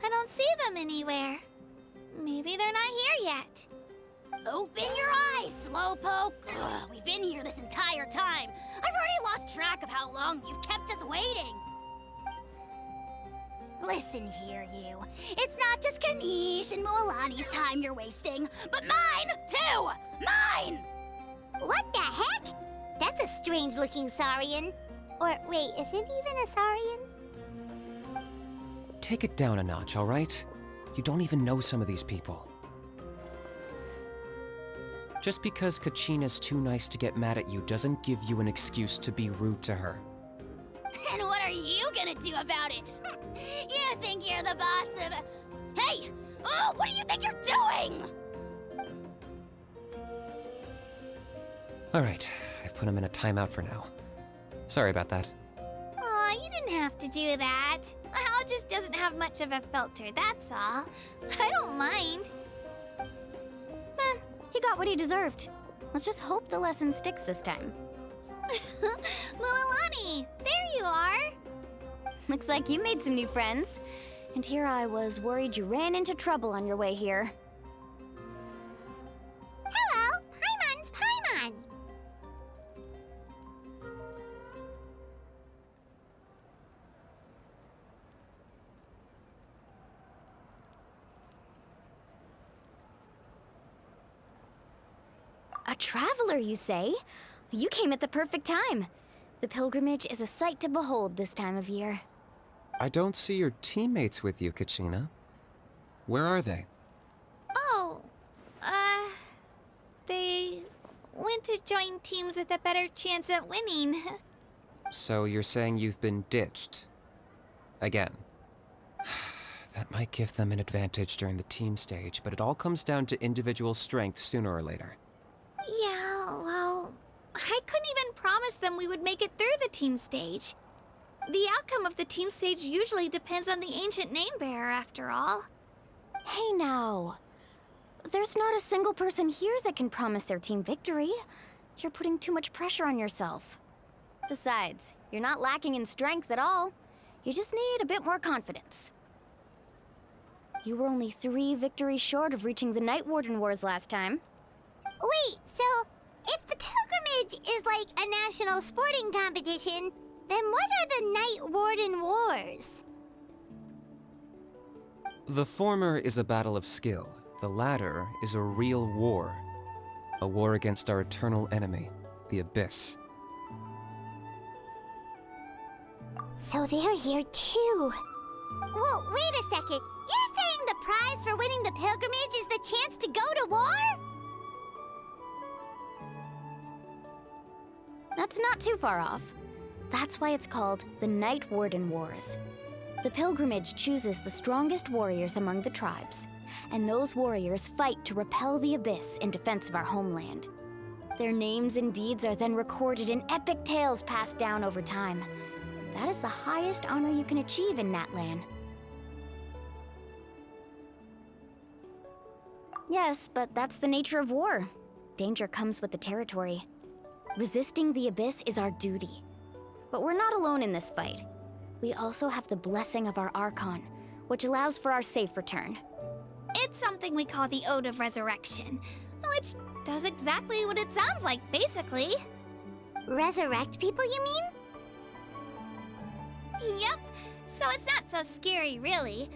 G: I don't see them anywhere. Maybe they're not here yet.
D: Open your eyes, Slowpoke! Ugh, we've been here this entire time. I've already lost track of how long you've kept us waiting. Listen here, you. It's not just Kanish and Moalani's time you're wasting, but mine, too! Mine!
C: What the heck? That's a strange-looking Saurian. Or, wait, is it even a Saurian?
N: Take it down a notch, all right? You don't even know some of these people. Just because Kachina's too nice to get mad at you doesn't give you an excuse to be rude to her.
D: And what are you gonna do about it? You think you're the boss of... Hey! Oh, what do you think you're doing?
N: All right, I've put him in a timeout for now. Sorry about that.
G: Aw, you didn't have to do that. Hal just doesn't have much of a filter, that's all. I don't mind.
D: He got what he deserved. Let's just hope the lesson sticks this time.
G: Moalani, there you are.
D: Looks like you made some new friends. And here I was worried you ran into trouble on your way here.
C: Hello, Paimon's Paimon.
D: A traveler, you say? You came at the perfect time. The pilgrimage is a sight to behold this time of year.
N: I don't see your teammates with you, Kachina. Where are they?
G: Oh, they went to join teams with a better chance at winning.
N: So you're saying you've been ditched? Again. That might give them an advantage during the team stage, but it all comes down to individual strength sooner or later.
G: Yeah, well, I couldn't even promise them we would make it through the team stage. The outcome of the team stage usually depends on the ancient name-bearer, after all.
D: Hey now. There's not a single person here that can promise their team victory. You're putting too much pressure on yourself. Besides, you're not lacking in strength at all. You just need a bit more confidence. You were only 3 victories short of reaching the Night Warden Wars last time.
C: Wait, so if the pilgrimage is like a national sporting competition, then what are the Night Warden Wars?
N: The former is a battle of skill. The latter is a real war. A war against our eternal enemy, the Abyss.
C: So they're here too. Well, wait a second. You're saying the prize for winning the pilgrimage is the chance to go to war?
D: That's not too far off. That's why it's called the Night Warden Wars. The pilgrimage chooses the strongest warriors among the tribes, and those warriors fight to repel the Abyss in defense of our homeland. Their names and deeds are then recorded in epic tales passed down over time. That is the highest honor you can achieve in Natlan. Yes, but that's the nature of war. Danger comes with the territory. Resisting the Abyss is our duty. But we're not alone in this fight. We also have the blessing of our Archon, which allows for our safe return.
G: It's something we call the Ode of Resurrection, which does exactly what it sounds like, basically.
C: Resurrect people, you mean?
G: Yep, so it's not so scary, really.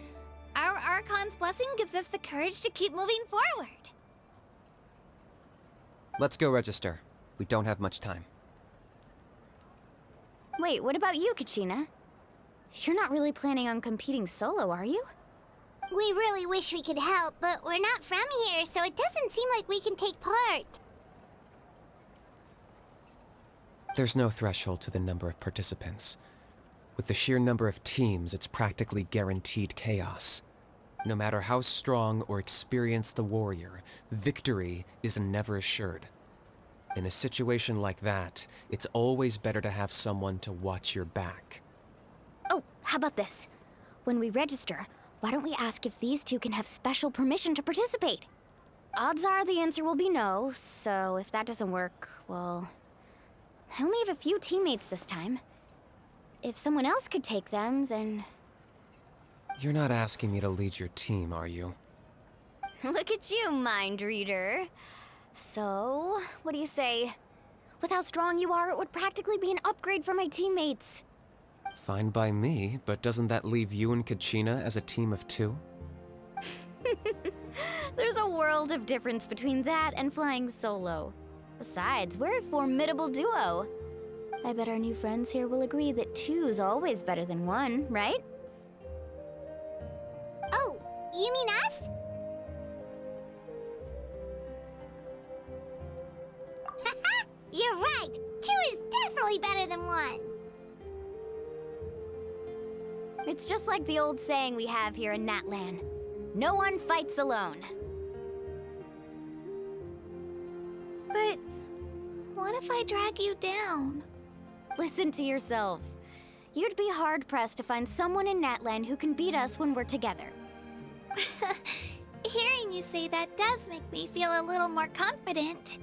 G: Our Archon's blessing gives us the courage to keep moving forward.
N: Let's go register. We don't have much time.
D: Wait, what about you, Kachina? You're not really planning on competing solo, are you?
C: We really wish we could help, but we're not from here, so it doesn't seem like we can take part.
N: There's no threshold to the number of participants. With the sheer number of teams, it's practically guaranteed chaos. No matter how strong or experienced the warrior, victory is never assured. In a situation like that, it's always better to have someone to watch your back.
D: Oh, how about this? When we register, why don't we ask if these two can have special permission to participate? Odds are the answer will be no, so if that doesn't work, well... I only have a few teammates this time. if someone else could take them, then...
N: You're not asking me to lead your team, are you?
D: Look at you, mind reader. So, what do you say? With how strong you are, it would practically be an upgrade for my teammates.
N: Fine by me, but doesn't that leave you and Kachina as a team of 2?
D: There's a world of difference between that and flying solo. Besides, we're a formidable duo. I bet our new friends here will agree that 2's always better than 1, right?
C: Oh, you mean us? Haha, you're right. 2 is definitely better than 1.
D: It's just like the old saying we have here in Natlan. No one fights alone.
G: But what if I drag you down?
D: Listen to yourself. You'd be hard-pressed to find someone in Natlan who can beat us when we're together.
G: Hearing you say that does make me feel a little more confident.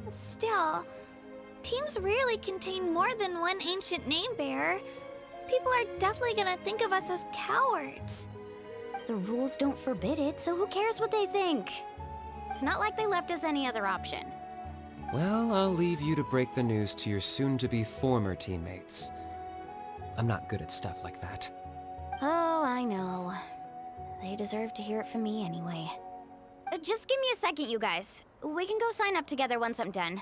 G: Still, teams rarely contain more than one ancient name-bearer. People are definitely gonna think of us as cowards.
D: The rules don't forbid it, so who cares what they think? It's not like they left us any other option.
N: Well, I'll leave you to break the news to your soon-to-be former teammates. I'm not good at stuff like that.
D: Oh, I know. They deserve to hear it from me anyway. Just give me a second, you guys. We can go sign up together once I'm done.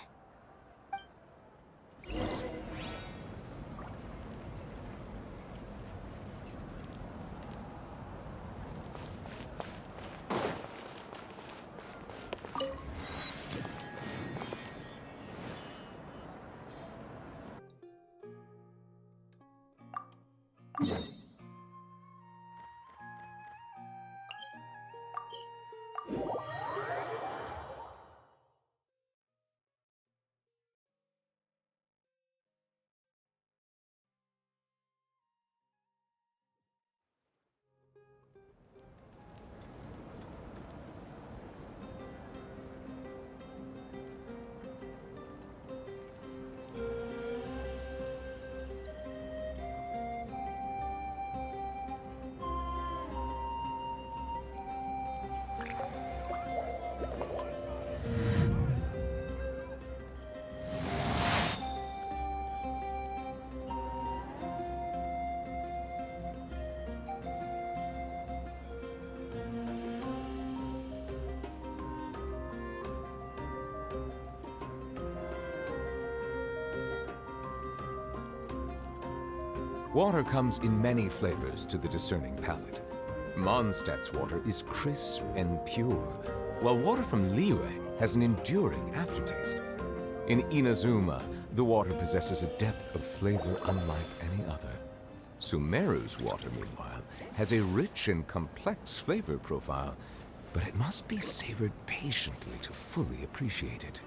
M: Water comes in many flavors to the discerning palate. Mondstadt's water is crisp and pure, while water from Liyue has an enduring aftertaste. In Inazuma, the water possesses a depth of flavor unlike any other. Sumeru's water, meanwhile, has a rich and complex flavor profile, but it must be savored patiently to fully appreciate it.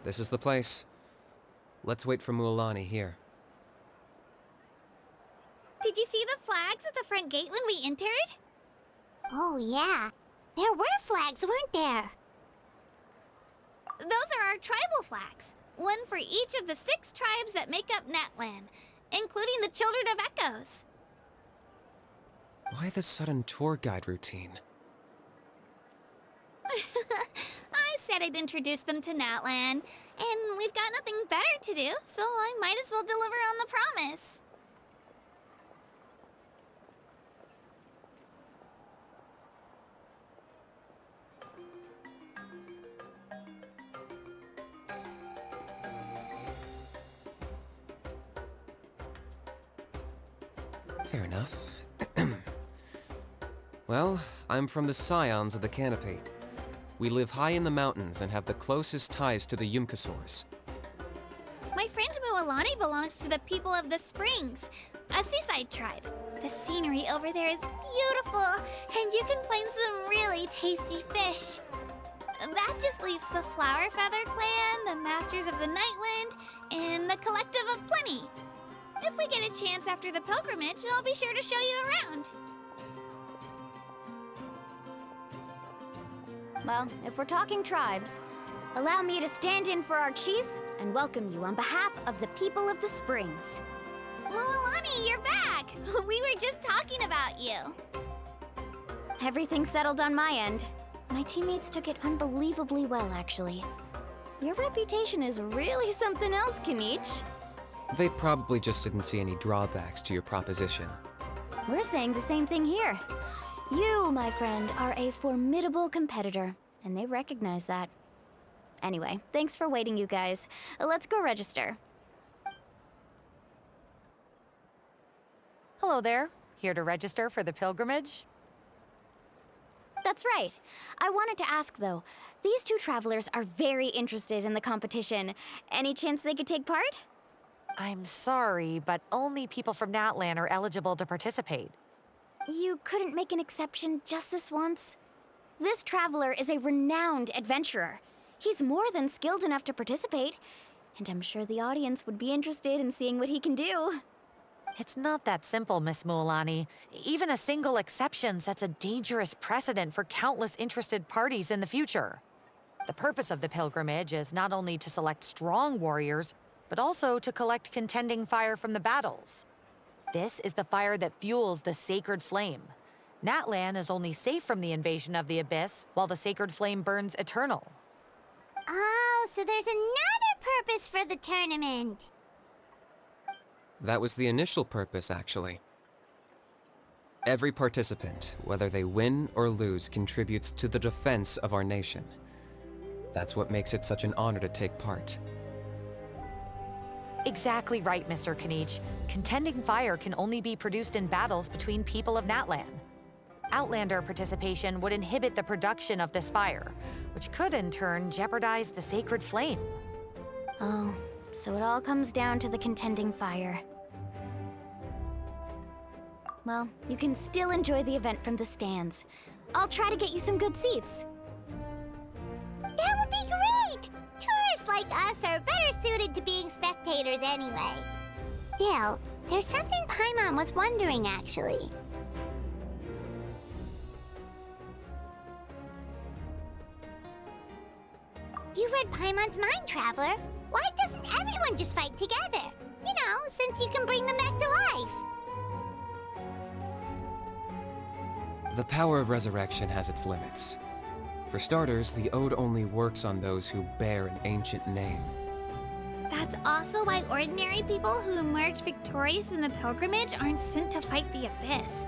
N: This is the place. Let's wait for Mualani here.
G: Did you see the flags at the front gate when we entered?
C: Oh, yeah. There were flags, weren't there?
G: Those are our tribal flags. One for each of the 6 tribes that make up Natlan, including the Children of Echoes.
N: Why the sudden tour guide routine?
G: I said I'd introduce them to Natlan, and we've got nothing better to do, so I might as well deliver on the promise.
N: Fair enough. Well, I'm from the Scions of the Canopy. We live high in the mountains and have the closest ties to the Yumkasaurs.
G: My friend Mualani belongs to the people of the Springs, a seaside tribe. The scenery over there is beautiful, and you can find some really tasty fish. That just leaves the Flower Feather Clan, the Masters of the Nightwind, and the Collective of Plenty. If we get a chance after the pilgrimage, I'll be sure to show you around.
D: Well, if we're talking tribes, allow me to stand in for our chief and welcome you on behalf of the people of the Springs.
G: Mualani, you're back! We were just talking about you.
D: Everything's settled on my end. My teammates took it unbelievably well, actually. Your reputation is really something else, Kanich.
N: They probably just didn't see any drawbacks to your proposition.
D: We're saying the same thing here. You, my friend, are a formidable competitor, and they recognize that. Anyway, thanks for waiting, you guys. Let's go register.
L: Hello there. Here to register for the pilgrimage?
D: That's right. I wanted to ask, though. These two travelers are very interested in the competition. Any chance they could take part?
L: I'm sorry, but only people from Natlan are eligible to participate.
D: You couldn't make an exception just this once? This traveler is a renowned adventurer. He's more than skilled enough to participate, and I'm sure the audience would be interested in seeing what he can do.
L: It's not that simple, Miss Mualani. Even a single exception sets a dangerous precedent for countless interested parties in the future. The purpose of the pilgrimage is not only to select strong warriors, but also to collect contending fire from the battles. This is the fire that fuels the sacred flame. Natlan is only safe from the invasion of the Abyss, while the sacred flame burns eternal.
C: Oh, so there's another purpose for the tournament.
N: That was the initial purpose, actually. Every participant, whether they win or lose, contributes to the defense of our nation. That's what makes it such an honor to take part.
L: Exactly right, Mr. Kanich. Contending fire can only be produced in battles between people of Natlan. Outlander participation would inhibit the production of this fire, which could in turn jeopardize the sacred flame.
D: Oh, so it all comes down to the contending fire. Well, you can still enjoy the event from the stands. I'll try to get you some good seats.
C: That would be great! Tourists like us are better suited to being spectators anyway. Still, there's something Paimon was wondering, actually. You read Paimon's mind, Traveler. Why doesn't everyone just fight together? You know, since you can bring them back to life.
N: The power of resurrection has its limits. For starters, the ode only works on those who bear an ancient name.
G: That's also why ordinary people who emerge victorious in the pilgrimage aren't sent to fight the Abyss.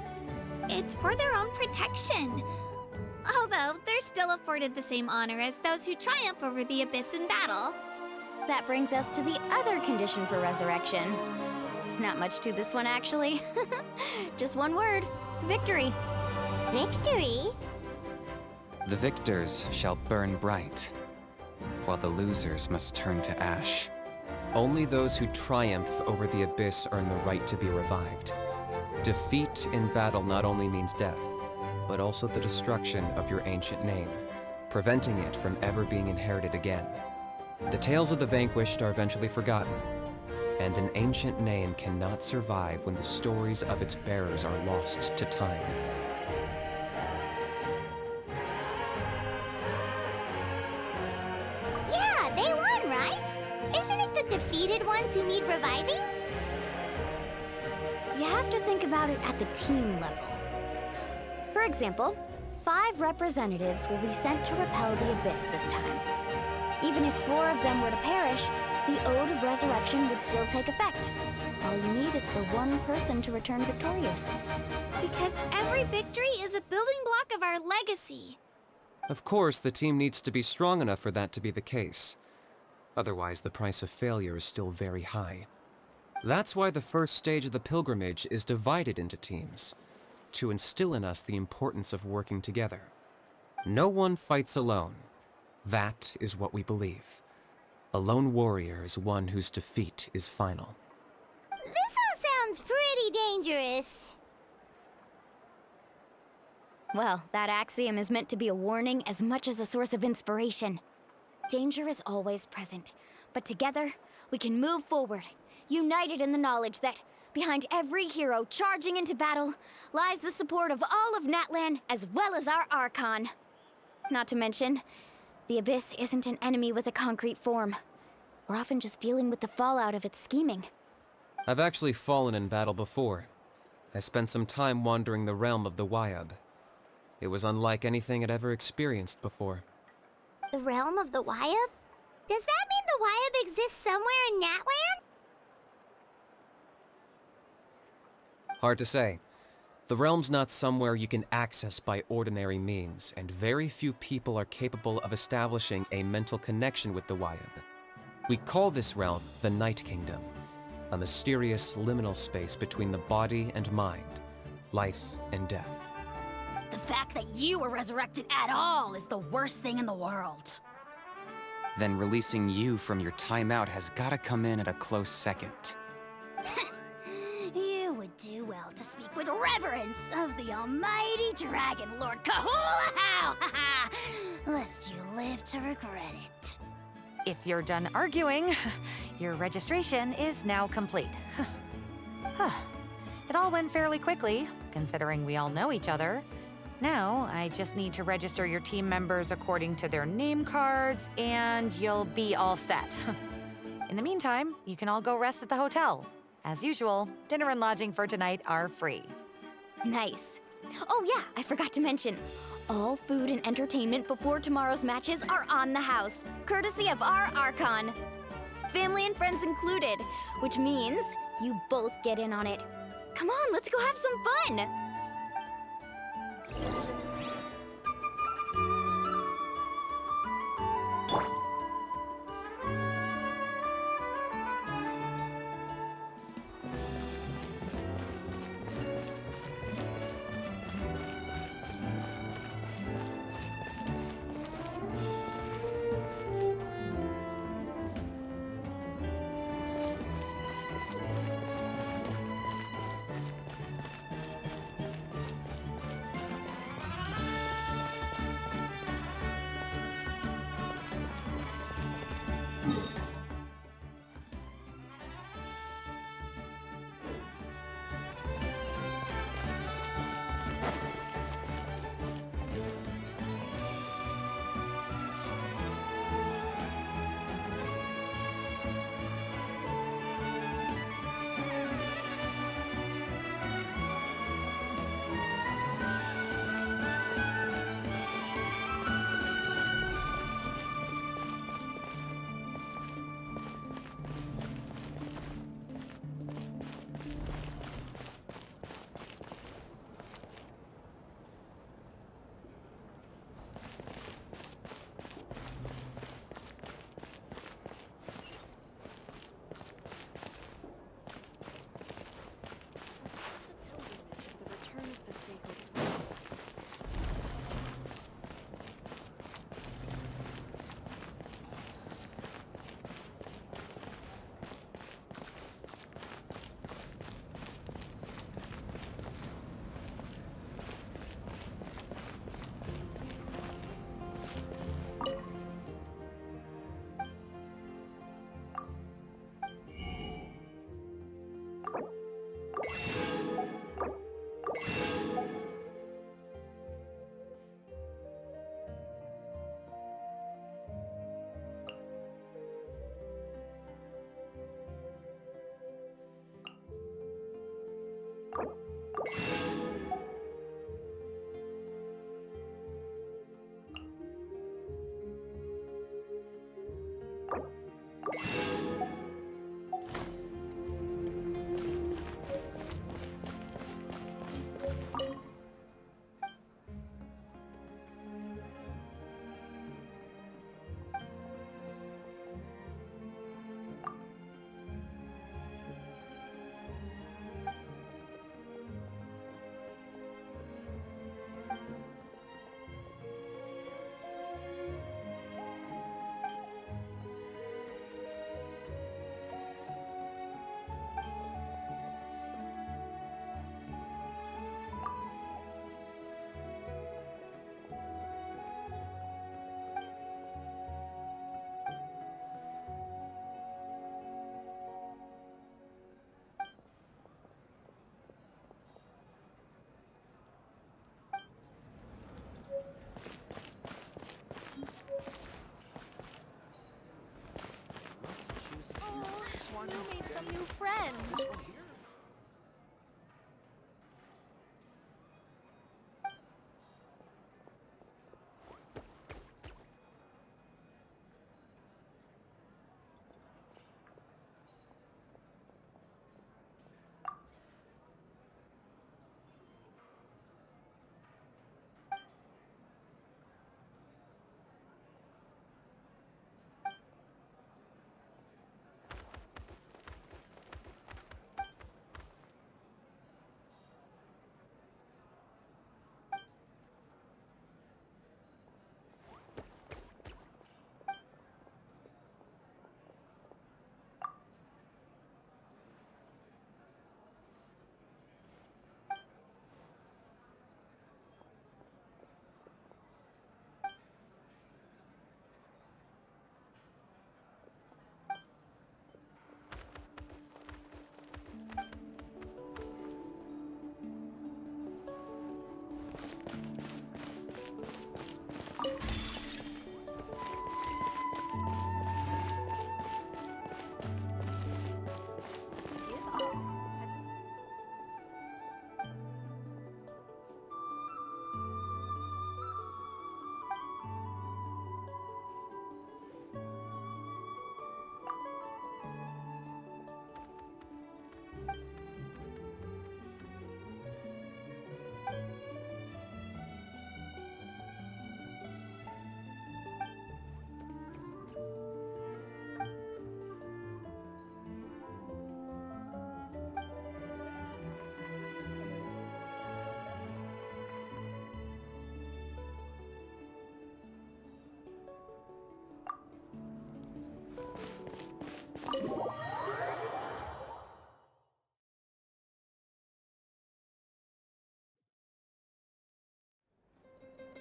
G: It's for their own protection. Although, they're still afforded the same honor as those who triumph over the Abyss in battle.
D: That brings us to the other condition for resurrection. Not much to this one, actually. Just one word: victory.
C: Victory?
N: The victors shall burn bright, while the losers must turn to ash. Only those who triumph over the Abyss earn the right to be revived. Defeat in battle not only means death, but also the destruction of your ancient name, preventing it from ever being inherited again. The tales of the vanquished are eventually forgotten, and an ancient name cannot survive when the stories of its bearers are lost to time.
C: Yeah, they won, right? Isn't it the defeated ones who need reviving?
D: You have to think about it at the team level. For example, 5 representatives will be sent to repel the Abyss this time. Even if 4 of them were to perish, the Ode of Resurrection would still take effect. All you need is for 1 person to return victorious.
G: Because every victory is a building block of our legacy.
N: Of course, the team needs to be strong enough for that to be the case. Otherwise, the price of failure is still very high. That's why the first stage of the pilgrimage is divided into teams, to instill in us the importance of working together. No one fights alone. That is what we believe. A lone warrior is one whose defeat is final.
C: This all sounds pretty dangerous.
D: Well, that axiom is meant to be a warning as much as a source of inspiration. Danger is always present, but together, we can move forward, united in the knowledge that behind every hero charging into battle lies the support of all of Natlan as well as our Archon. Not to mention, the Abyss isn't an enemy with a concrete form. We're often just dealing with the fallout of its scheming.
N: I've actually fallen in battle before. I spent some time wandering the realm of the Wyab. It was unlike anything I'd ever experienced before.
C: The realm of the Wyab? Does that mean the Wyab exists somewhere in Natlan?
N: Hard to say. The realm's not somewhere you can access by ordinary means, and very few people are capable of establishing a mental connection with the Wyab. We call this realm the Night Kingdom, a mysterious liminal space between the body and mind, life and death.
O: The fact that you were resurrected at all is the worst thing in the world.
P: Then releasing you from your timeout has gotta come in at a close second.
O: You would do well to speak with reverence of the almighty Dragon Lord Kahula-How, lest you live to regret it.
L: If you're done arguing, your registration is now complete. It all went fairly quickly, considering we all know each other. Now, I just need to register your team members according to their name cards, and you'll be all set. In the meantime, you can all go rest at the hotel. As usual, dinner and lodging for tonight are free.
D: Nice. Oh yeah, I forgot to mention. All food and entertainment before tomorrow's matches are on the house, courtesy of our Archon. Family and friends included, which means you both get in on it. Come on, let's go have some fun!
F: You made some new friends.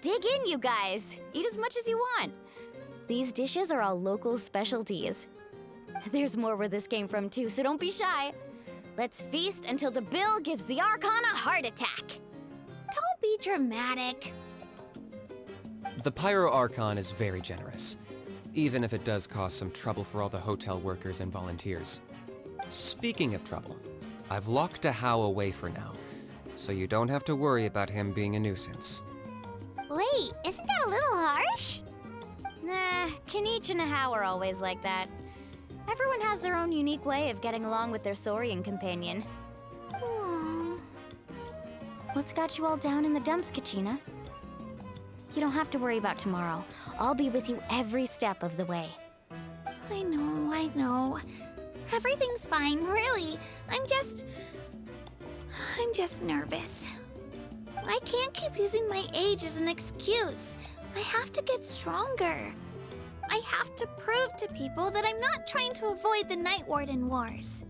D: Dig in, you guys. Eat as much as you want. These dishes are all local specialties. There's more where this came from, too, so don't be shy. Let's feast until the bill gives the Archon a heart attack.
G: Don't be dramatic.
N: The Pyro Archon is very generous, even if it does cause some trouble for all the hotel workers and volunteers. Speaking of trouble, I've locked Ahau away for now, so you don't have to worry about him being a nuisance.
C: Wait, isn't that a little harsh?
D: Nah, Kenichi and Ahau are always like that. Everyone has their own unique way of getting along with their Saurian companion. What's got you all down in the dumps, Kachina? You don't have to worry about tomorrow. I'll be with you every step of the way.
G: I know. Everything's fine, really. I'm just nervous. I can't keep using my age as an excuse. I have to get stronger. I have to prove to people that I'm not trying to avoid the Night Warden Wars.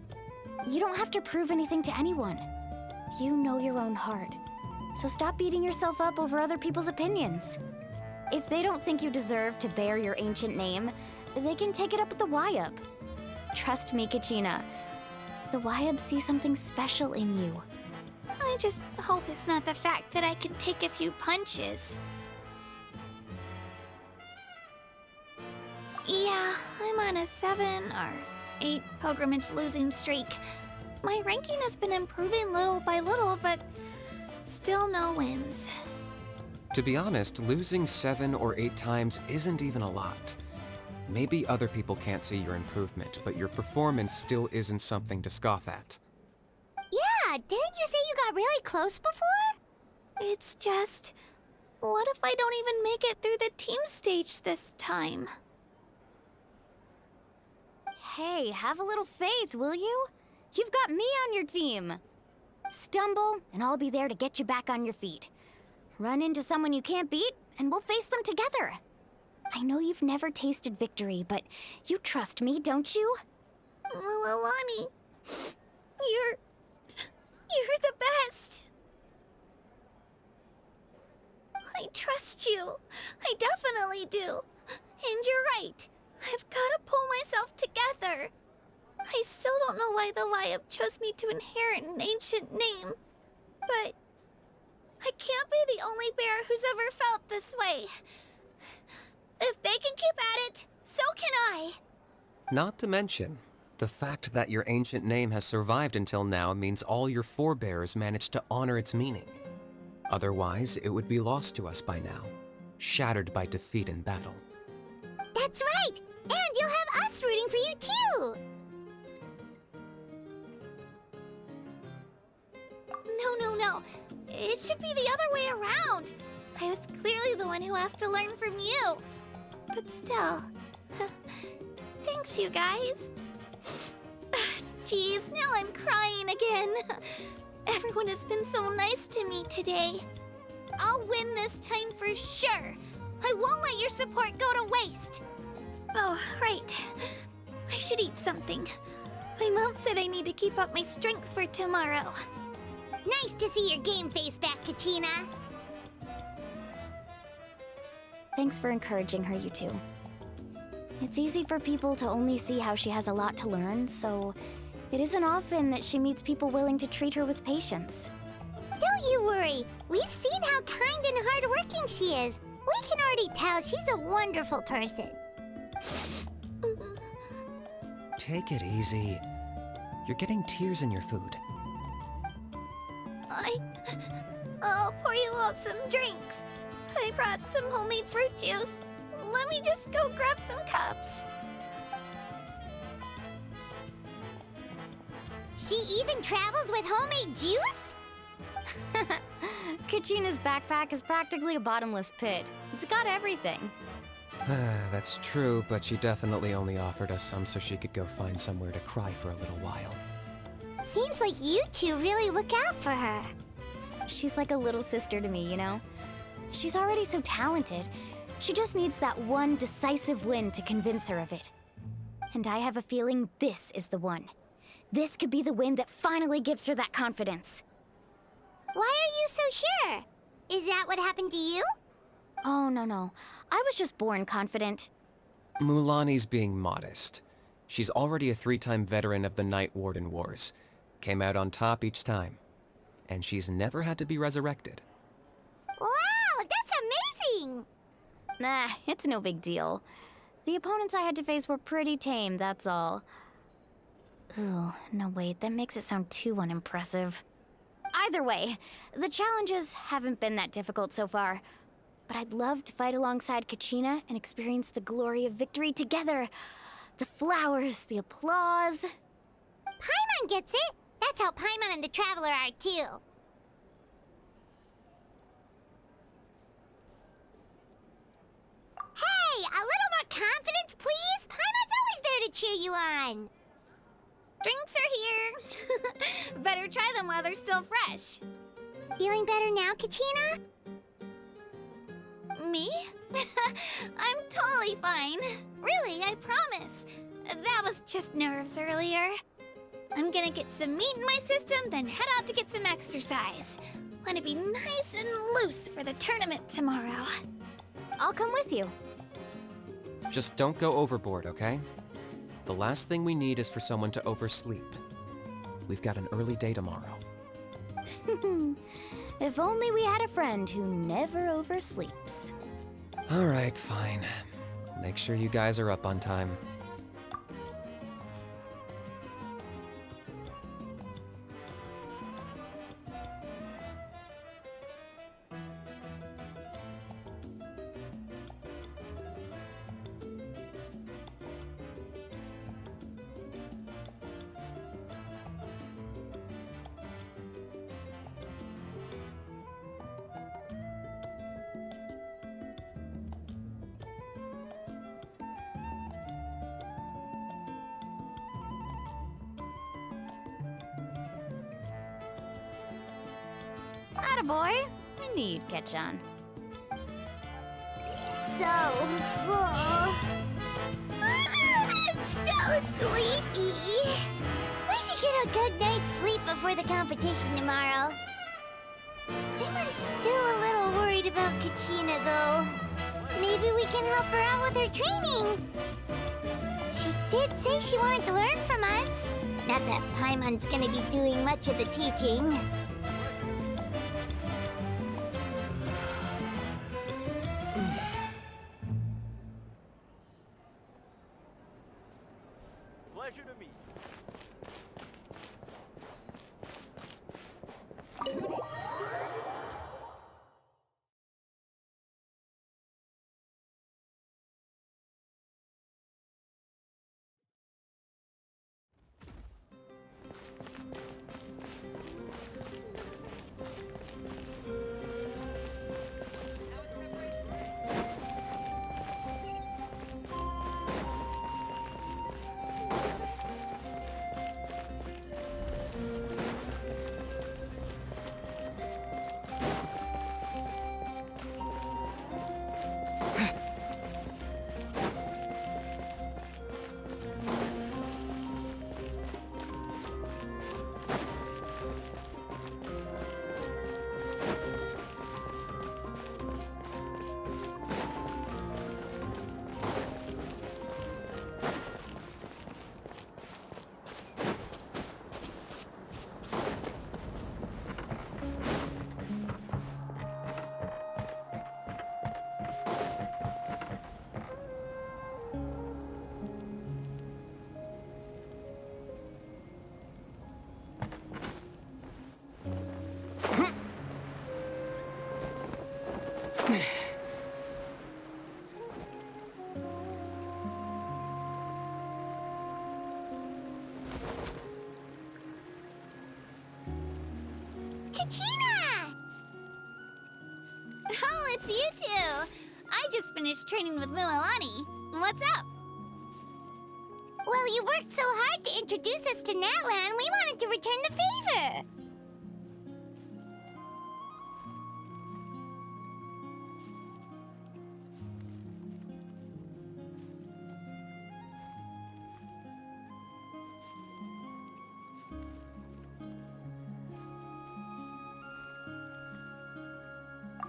D: You don't have to prove anything to anyone. You know your own heart. So stop beating yourself up over other people's opinions. If they don't think you deserve to bear your ancient name, they can take it up with the Wyup. Trust me, Kachina. The Wyup see something special in you.
G: I just hope it's not the fact that I can take a few punches. Yeah, I'm on a 7 or 8 pilgrimage losing streak. My ranking has been improving little by little, but still no wins.
N: To be honest, losing 7 or 8 times isn't even a lot. Maybe other people can't see your improvement, but your performance still isn't something to scoff at.
C: Yeah, didn't you say you got really close before?
G: It's just, what if I don't even make it through the team stage this time?
D: Hey, have a little faith, will you? You've got me on your team. Stumble, and I'll be there to get you back on your feet. Run into someone you can't beat, and we'll face them together. I know you've never tasted victory, but you trust me, don't you?
G: Alani, you're the best. I trust you. I definitely do. And you're right. I've got to pull myself together. I still don't know why the Wyup chose me to inherit an ancient name. But I can't be the only bear who's ever felt this way. If they can keep at it, so can I.
N: Not to mention, The fact that your ancient name has survived until now means all your forebears managed to honor its meaning. Otherwise, it would be lost to us by now, shattered by defeat in battle.
C: That's right! And you'll have us rooting for you too!
G: No. It should be the other way around. I was clearly the one who asked to learn from you. But still, thanks, you guys. Geez, now I'm crying again. Everyone has been so nice to me today. I'll win this time for sure. I won't let your support go to waste. Oh, right. I should eat something. My mom said I need to keep up my strength for tomorrow.
C: Nice to see your game face back, Kachina.
D: Thanks for encouraging her, you two. It's easy for people to only see how she has a lot to learn, so it isn't often that she meets people willing to treat her with patience.
C: Don't you worry. We've seen how kind and hardworking she is. We can already tell she's a wonderful person.
N: Take it easy. You're getting tears in your food.
G: I'll pour you all some drinks. I brought some homemade fruit juice. Let me just go grab some cups.
C: She even travels with homemade juice?
D: Kachina's backpack is practically a bottomless pit. It's got everything.
N: That's true, but she definitely only offered us some so she could go find somewhere to cry for a little while.
C: Seems like you two really look out for her.
D: She's like a little sister to me, you know? She's already so talented. She just needs that one decisive win to convince her of it. And I have a feeling this is the one. This could be the win that finally gives her that confidence.
C: Why are you so sure? Is that what happened to you?
D: Oh, no. I was just born confident.
N: Mulaney's being modest. She's already a 3-time veteran of the Night Warden Wars. Came out on top each time. And she's never had to be resurrected.
C: Wow, that's amazing!
D: Nah, it's no big deal. The opponents I had to face were pretty tame, that's all. Ooh, no wait, that makes it sound too unimpressive. Either way, the challenges haven't been that difficult so far. But I'd love to fight alongside Kachina and experience the glory of victory together. The flowers, the applause.
C: Paimon gets it! That's how Paimon and the Traveler are too. Hey, a little more confidence, please! Paimon's always there to cheer you on!
G: Drinks are here. Better try them while they're still fresh.
C: Feeling better now, Kachina?
G: Me? I'm totally fine. Really, I promise. That was just nerves earlier. I'm gonna get some meat in my system, then head out to get some exercise. Wanna be nice and loose for the tournament tomorrow.
D: I'll come with you.
N: Just don't go overboard, okay? The last thing we need is for someone to oversleep. We've got an early day tomorrow.
D: If only we had a friend who never oversleeps.
N: All right, fine. Make sure you guys are up on time.
D: Attaboy. I knew you'd catch on.
C: So full. I'm so sleepy. We should get a good night's sleep before the competition tomorrow. I'm still a little worried about Kachina, though. Maybe we can help her out with her training. She did say she wanted to learn from us. Not that Paimon's gonna be doing much of the teaching.
Q: pleasure to meet you.
C: Kachina!
G: Oh, it's you two! I just finished training with Mualani. What's up?
C: Well, you worked so hard to introduce us to Natlan, we wanted to return the favor.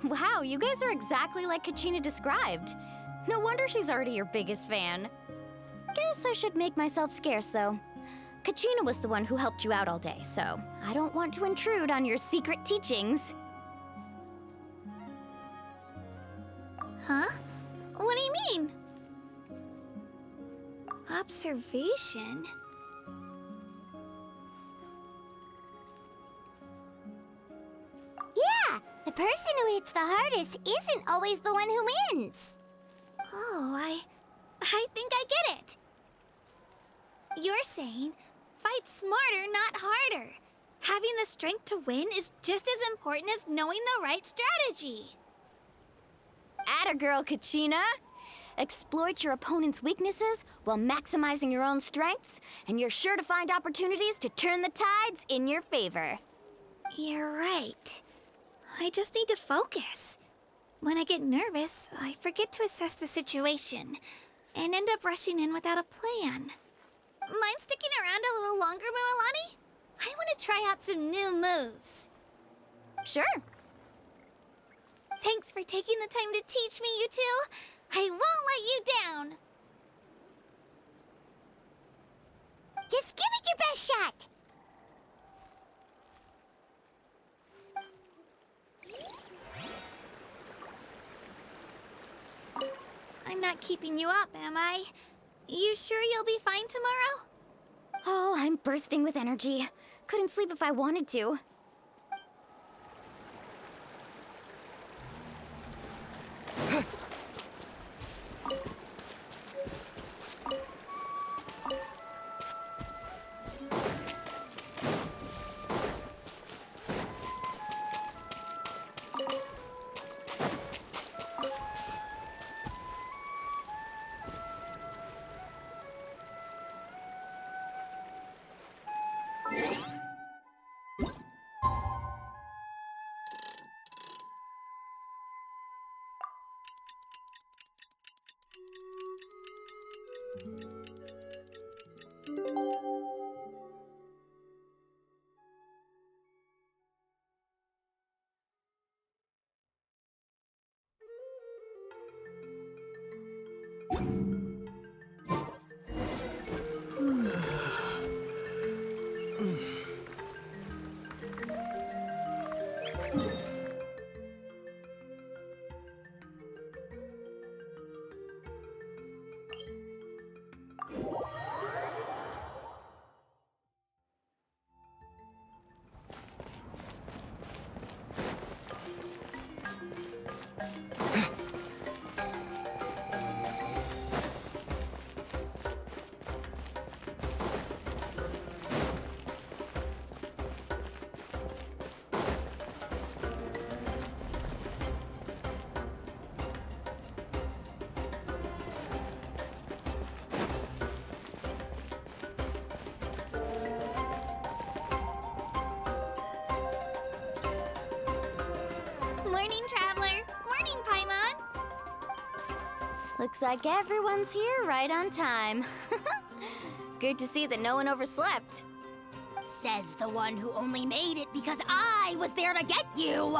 D: Wow, you guys are exactly like Kachina described. No wonder she's already your biggest fan. Guess I should make myself scarce, though. Kachina was the one who helped you out all day, so I don't want to intrude on your secret teachings.
G: Huh? What do you mean? Observation?
C: Yeah, the person who hits the hardest isn't always the one who wins.
G: Oh, I think I get it. You're saying, fight smarter, not harder. Having the strength to win is just as important as knowing the right strategy.
D: Atta girl, Kachina! Exploit your opponent's weaknesses while maximizing your own strengths, and you're sure to find opportunities to turn the tides in your favor.
G: You're right. I just need to focus. When I get nervous, I forget to assess the situation and end up rushing in without a plan. Mind sticking around a little longer, Mualani? I want to try out some new moves.
D: Sure.
G: Thanks for taking the time to teach me, you two. I won't let you down.
C: Just give it your best shot.
G: I'm not keeping you up, am I? You sure you'll be fine tomorrow?
D: Oh, I'm bursting with energy. Couldn't sleep if I wanted to. Looks like everyone's here right on time. Good to see that no one overslept.
O: Says the one who only made it because I was there to get you!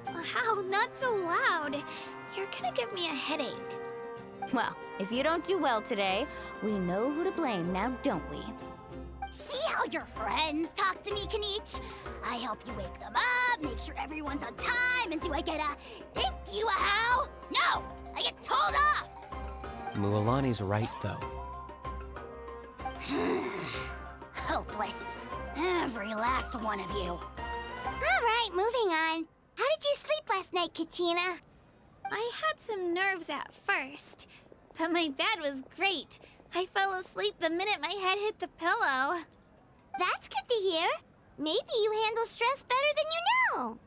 G: Wow, not so loud. You're gonna give me a headache.
D: Well, if you don't do well today, we know who to blame now, don't we?
O: See how your friends talk to me, Kanich? I help you wake them up, make sure everyone's on time, and do I get a thank you, a how? No! I get told off!
N: Mualani's right, though.
O: Hopeless. Every last one of you.
C: Alright, moving on. How did you sleep last night, Kachina?
G: I had some nerves at first, but my bed was great. I fell asleep the minute my head hit the pillow.
C: That's good to hear. Maybe you handle stress better than you know.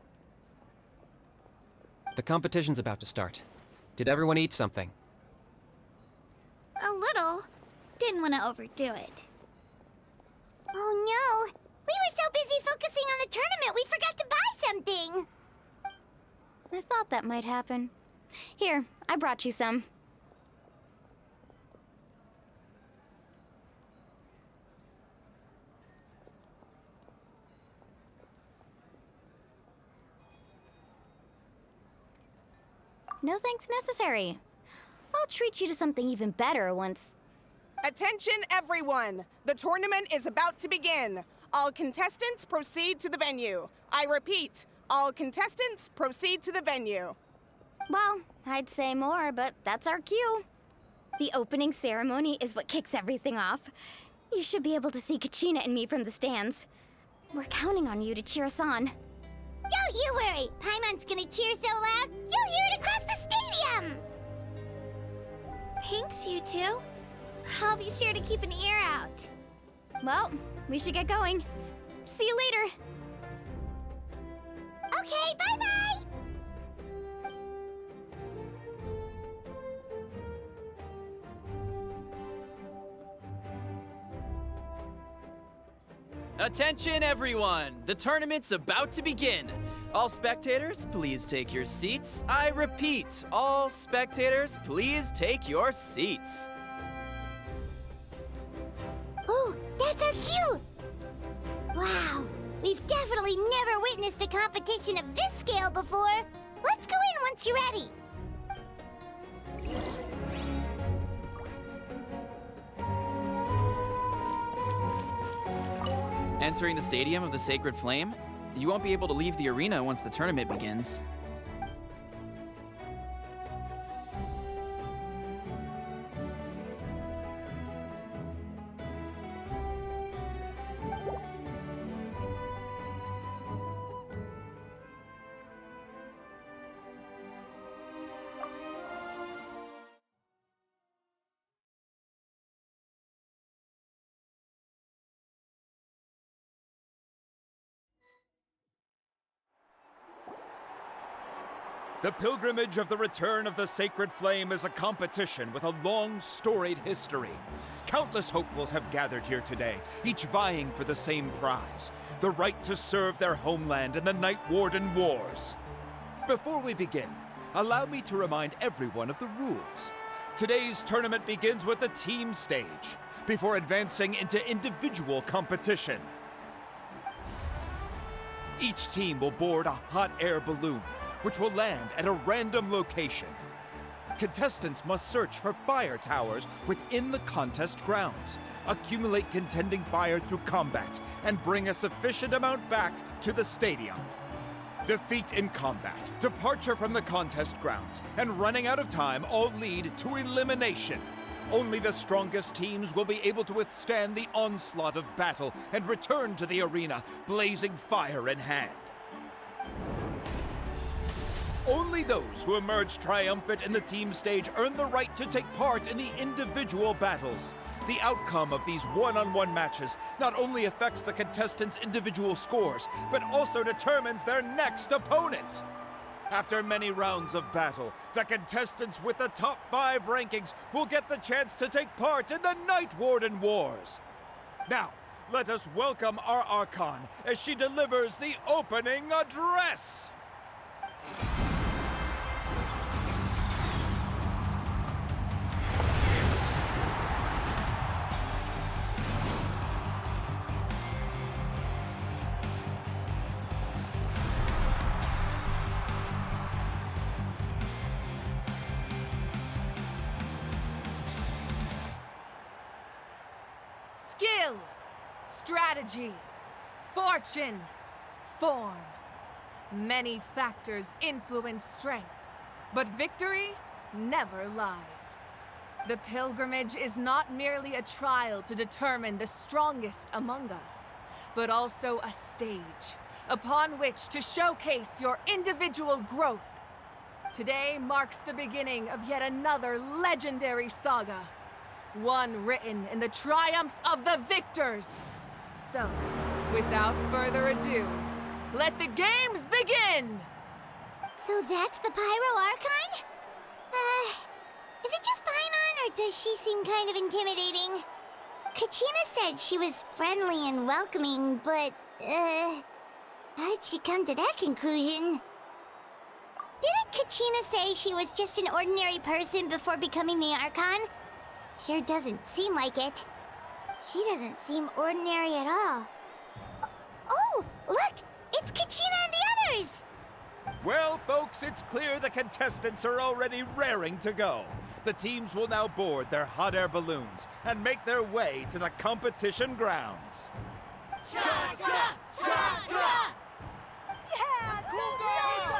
N: The competition's about to start. Did everyone eat something?
G: A little. Didn't want to overdo it.
C: Oh no! We were so busy focusing on the tournament we forgot to buy something!
D: I thought that might happen. Here, I brought you some. No thanks necessary. I'll treat you to something even better once...
Q: Attention, everyone! The tournament is about to begin. All contestants proceed to the venue. I repeat, all contestants proceed to the venue.
D: Well, I'd say more, but that's our cue. The opening ceremony is what kicks everything off. You should be able to see Kachina and me from the stands. We're counting on you to cheer us on.
C: Don't you worry! Paimon's gonna cheer so loud, you'll hear it across the stadium!
G: Thanks, you two. I'll be sure to keep an ear out.
D: Well, we should get going. See you later.
C: Okay, bye-bye!
J: Attention, everyone! The tournament's about to begin. All spectators, please take your seats. I repeat, all spectators, please take your seats.
C: Oh, that's our cue! Wow, we've definitely never witnessed a competition of this scale before. Let's go in once you're ready.
J: Entering the Stadium of the Sacred Flame, you won't be able to leave the arena once the tournament begins.
R: The pilgrimage of the return of the Sacred Flame is a competition with a long, storied history. Countless hopefuls have gathered here today, each vying for the same prize, the right to serve their homeland in the Night Warden Wars. Before we begin, allow me to remind everyone of the rules. Today's tournament begins with the team stage, before advancing into individual competition. Each team will board a hot air balloon, which will land at a random location. Contestants must search for fire towers within the contest grounds, accumulate contending fire through combat, and bring a sufficient amount back to the stadium. Defeat in combat, departure from the contest grounds, and running out of time all lead to elimination. Only the strongest teams will be able to withstand the onslaught of battle and return to the arena, blazing fire in hand. Only those who emerge triumphant in the team stage earn the right to take part in the individual battles. The outcome of these one-on-one matches not only affects the contestants' individual scores, but also determines their next opponent. After many rounds of battle, the contestants with the top 5 rankings will get the chance to take part in the Night Warden Wars. Now, let us welcome our Archon as she delivers the opening address.
S: strategy, fortune, form. Many factors influence strength, but victory never lies. The pilgrimage is not merely a trial to determine the strongest among us, but also a stage upon which to showcase your individual growth. Today marks the beginning of yet another legendary saga, one written in the triumphs of the victors. So, without further ado, let the games begin!
C: So that's the Pyro Archon? Is it just Paimon, or does she seem kind of intimidating? Kachina said she was friendly and welcoming, but, how did she come to that conclusion? Didn't Kachina say she was just an ordinary person before becoming the Archon? Sure doesn't seem like it. She doesn't seem ordinary at all. Oh, look! It's Kachina and the others!
R: Well, folks, it's clear the contestants are already raring to go. The teams will now board their hot air balloons and make their way to the competition grounds.
S: Chaska! Chaska!
K: Yeah, cool girl!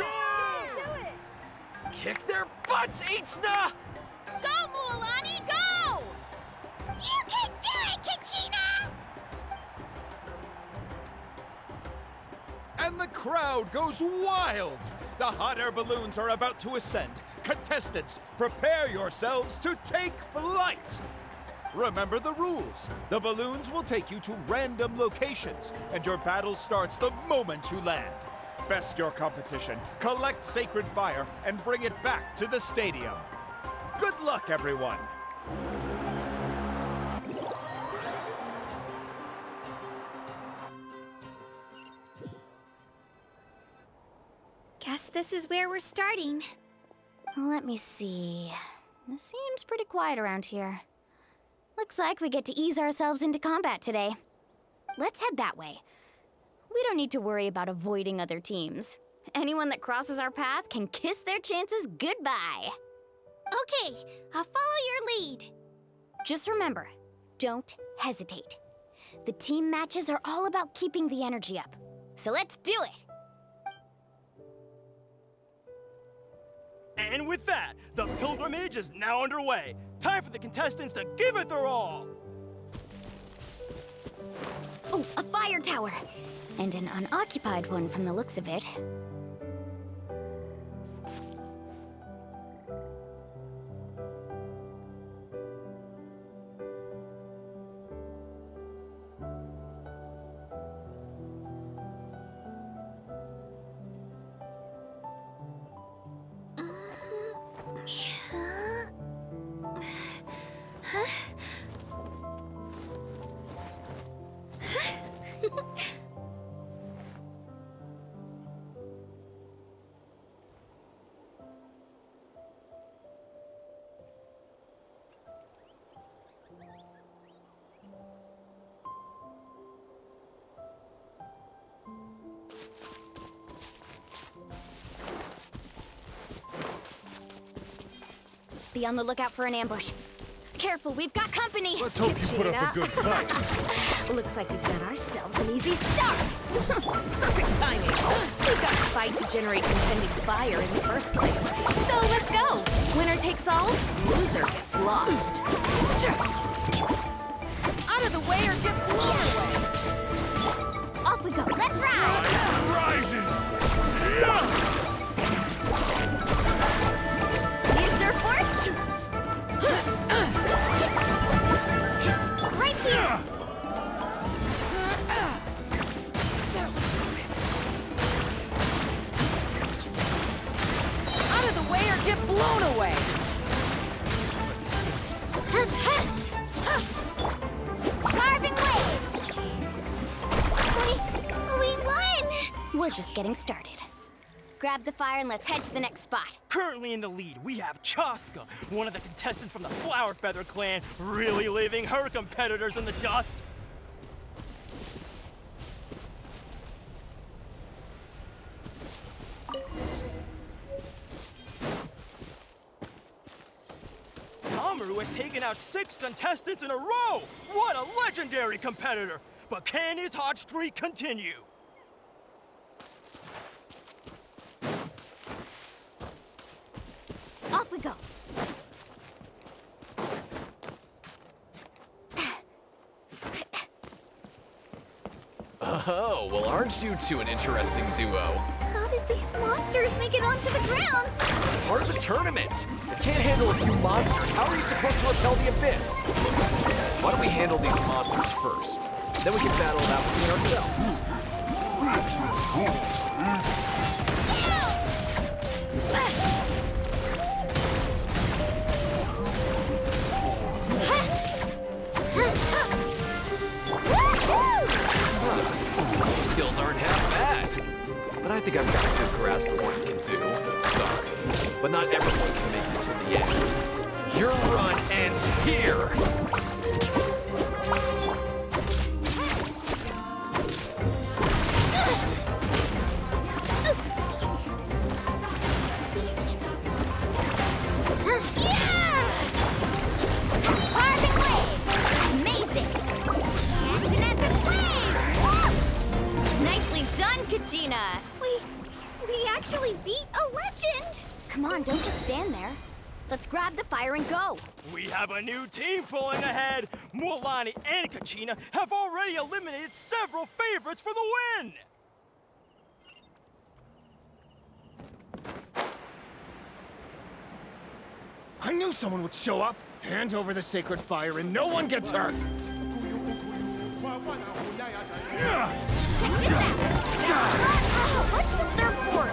K: Do it!
R: Kick their butts, Itzna!
G: Go, Mualani, go!
C: You can do it, Kachina!
R: And the crowd goes wild! The hot air balloons are about to ascend. Contestants, prepare yourselves to take flight! Remember the rules. The balloons will take you to random locations, and your battle starts the moment you land. Best your competition, collect sacred fire, and bring it back to the stadium. Good luck, everyone!
G: Guess this is where we're starting.
D: Let me see. It seems pretty quiet around here. Looks like we get to ease ourselves into combat today. Let's head that way. We don't need to worry about avoiding other teams. Anyone that crosses our path can kiss their chances goodbye.
G: Okay, I'll follow your lead.
D: Just remember, don't hesitate. The team matches are all about keeping the energy up. So let's do it!
T: And with that, the pilgrimage is now underway. Time for the contestants to give it their all!
D: Oh, a fire tower! And an unoccupied one from the looks of it. Be on the lookout for an ambush. Careful, we've got company!
R: Let's hope you put up a good fight.
K: Looks like we've got ourselves an easy start!
I: Perfect timing. We've got to fight to generate contending fire in the first place. So let's go. Winner takes all, loser gets lost. Out of the way or get blown away.
C: Off we go, let's ride!
R: Rises!
C: Need a surfboard? Right here!
I: Out of the way or get blown away.
C: Carving waves! We won!
D: We're just getting started. Grab the fire and let's head to the next spot.
T: Currently in the lead, we have Chaska, one of the contestants from the Flower Feather clan, really leaving her competitors in the dust. Amaru has taken out 6 contestants in a row! What a legendary competitor! but can his hot streak continue?
D: Off we go.
U: Oh, well, aren't you two an interesting duo?
G: How did these monsters make it onto the grounds?
U: It's part of the tournament. If you can't handle a few monsters, how are you supposed to repel the abyss? Why don't we handle these monsters first? Then we can battle it out between ourselves. Skills aren't half bad. But I think I've got a good grasp of what you can do. Sorry. But not everyone can make it to the end. Your run ends here!
G: We actually beat a legend!
D: Come on, don't just stand there. Let's grab the fire and go.
T: We have a new team pulling ahead. Mualani and Kachina have already eliminated several favorites for the win.
V: I knew someone would show up. Hand over the sacred fire and no one gets hurt.
D: Watch the surfboard!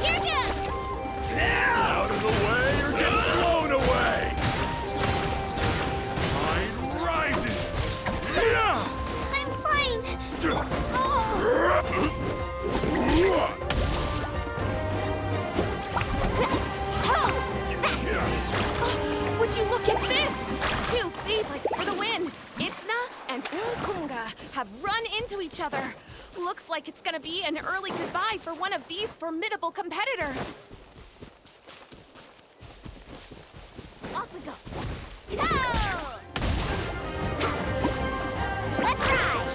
G: Here goes!
V: Out of the way or get blown away! Tide rises!
G: I'm fine!
I: Would you look at this? Two favorites for the win! Itzna and Kunga have run into each other. Looks like it's gonna be an early goodbye for one of these formidable competitors.
D: Off we go.
C: Go! Let's ride!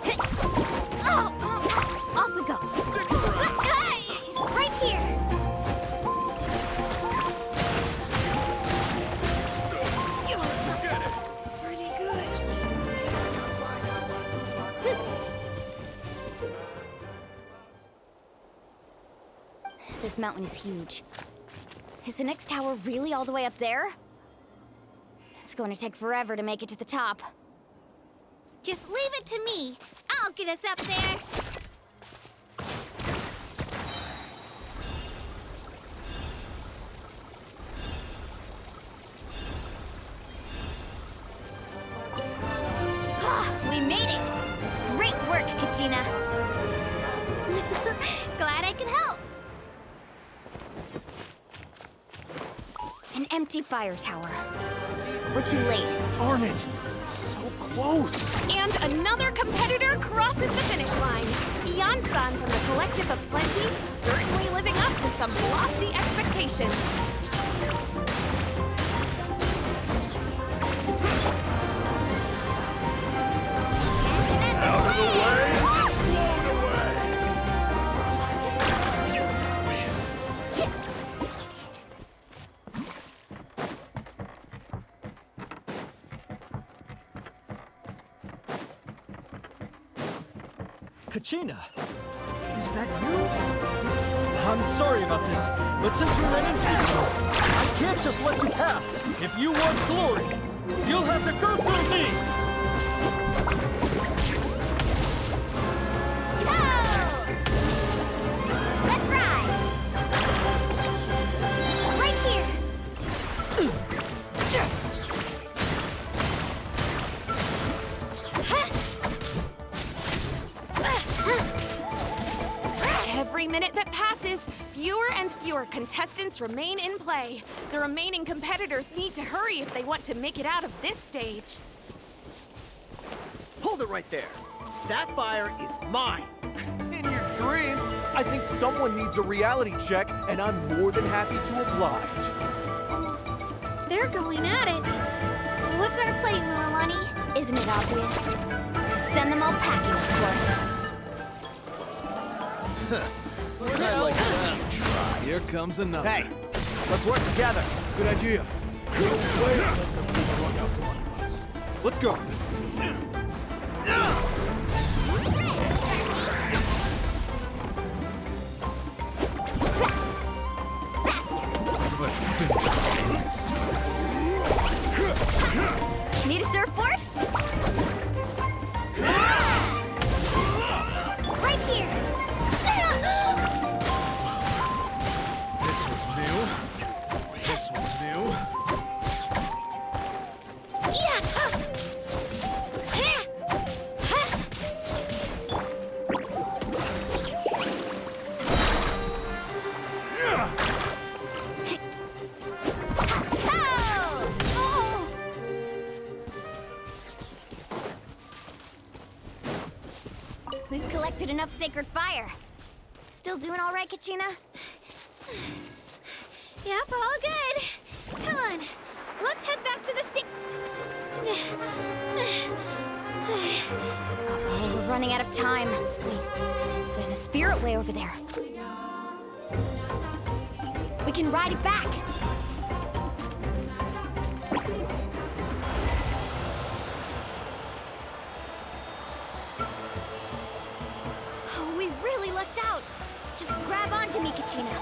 C: Get back!
D: Off we go.
G: Right here! Pretty good.
D: This mountain is huge. Is the next tower really all the way up there? It's going to take forever to make it to the top.
G: Just leave it to me. I'll get us up there.
D: We made it! Great work, Kachina!
G: Glad I could help.
D: An empty fire tower. We're too late.
V: Darn it! So close!
I: And another competitor crosses the finish line. Ian-san from the Collective of Plenty, certainly living up to some lofty expectations.
V: Out of the way! Blown away!
W: Kachina, is that you? I'm sorry about this, but since we ran into each other, I can't just let you pass. If you want glory, you'll have to go through me!
C: Let's ride!
G: Right here!
I: Every minute that passes, fewer and fewer Remember, contestants remain in play. The remaining competitors need to hurry if they want to make it out of this stage.
T: Hold it right there. That fire is mine. In your dreams, I think someone needs a reality check, and I'm more than happy to oblige.
G: They're going at it. What's our play, Mualani?
D: Isn't it obvious? Just send them all packing, of course.
U: I like that. Try. Here comes another.
T: Hey, let's work together. Good idea. No way. Let's go.
D: Need a surfboard?
G: Right here.
U: This was new. This was new.
D: We've collected enough sacred fire. Still doing all right, Kachina?
G: Yep, all good. Come on, let's head back to the
D: Oh, we're running out of time. Wait, there's a spirit way over there. We can ride it back. Oh, we really lucked out. Just grab onto me, Kachina.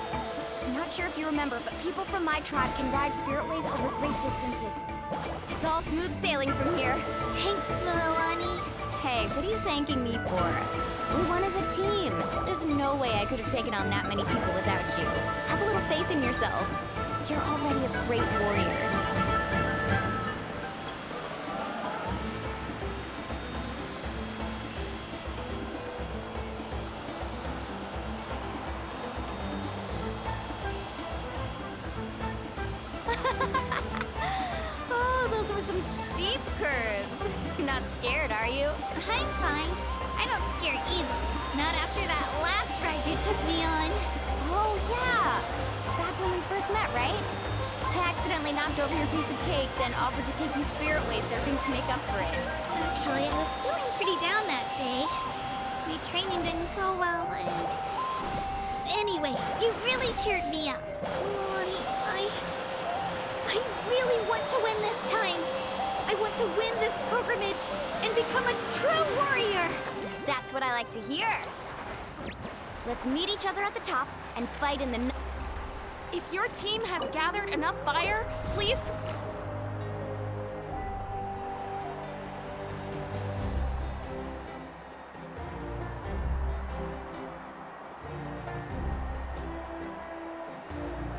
D: I'm not sure if you remember, but people from my tribe can ride spiritways over great distances. It's all smooth sailing from here.
G: Thanks, Mualani.
D: Hey, what are you thanking me for? We won as a team. There's no way I could have taken on that many people without you. Have a little faith in yourself. You're already a great warrior. Oh, those were some steep curves. You're not scared, are you?
G: I'm fine. I don't scare easily. Not after that last ride you took me on.
D: Oh, yeah. Back when we first met, right? I accidentally knocked over your piece of cake, then offered to take you spiritway surfing to make up for it.
G: Actually, I was feeling pretty down that day. My training didn't go well, and... Anyway, you really cheered me up. Mualani, I really want to win this time. I want to win this pilgrimage and become a true warrior.
D: That's what I like to hear. Let's meet each other at the top and fight in the...
I: If your team has gathered enough fire, please...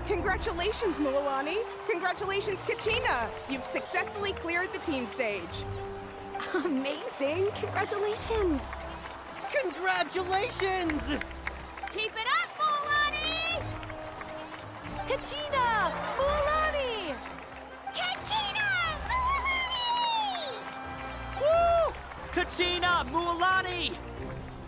Q: Congratulations, Mualani. Congratulations, Kachina. You've successfully cleared the team stage.
I: Amazing! Congratulations!
T: Congratulations!
O: Keep it up, Mualani!
L: Kachina! Mualani!
O: Kachina! Mualani!
T: Woo! Kachina! Mualani!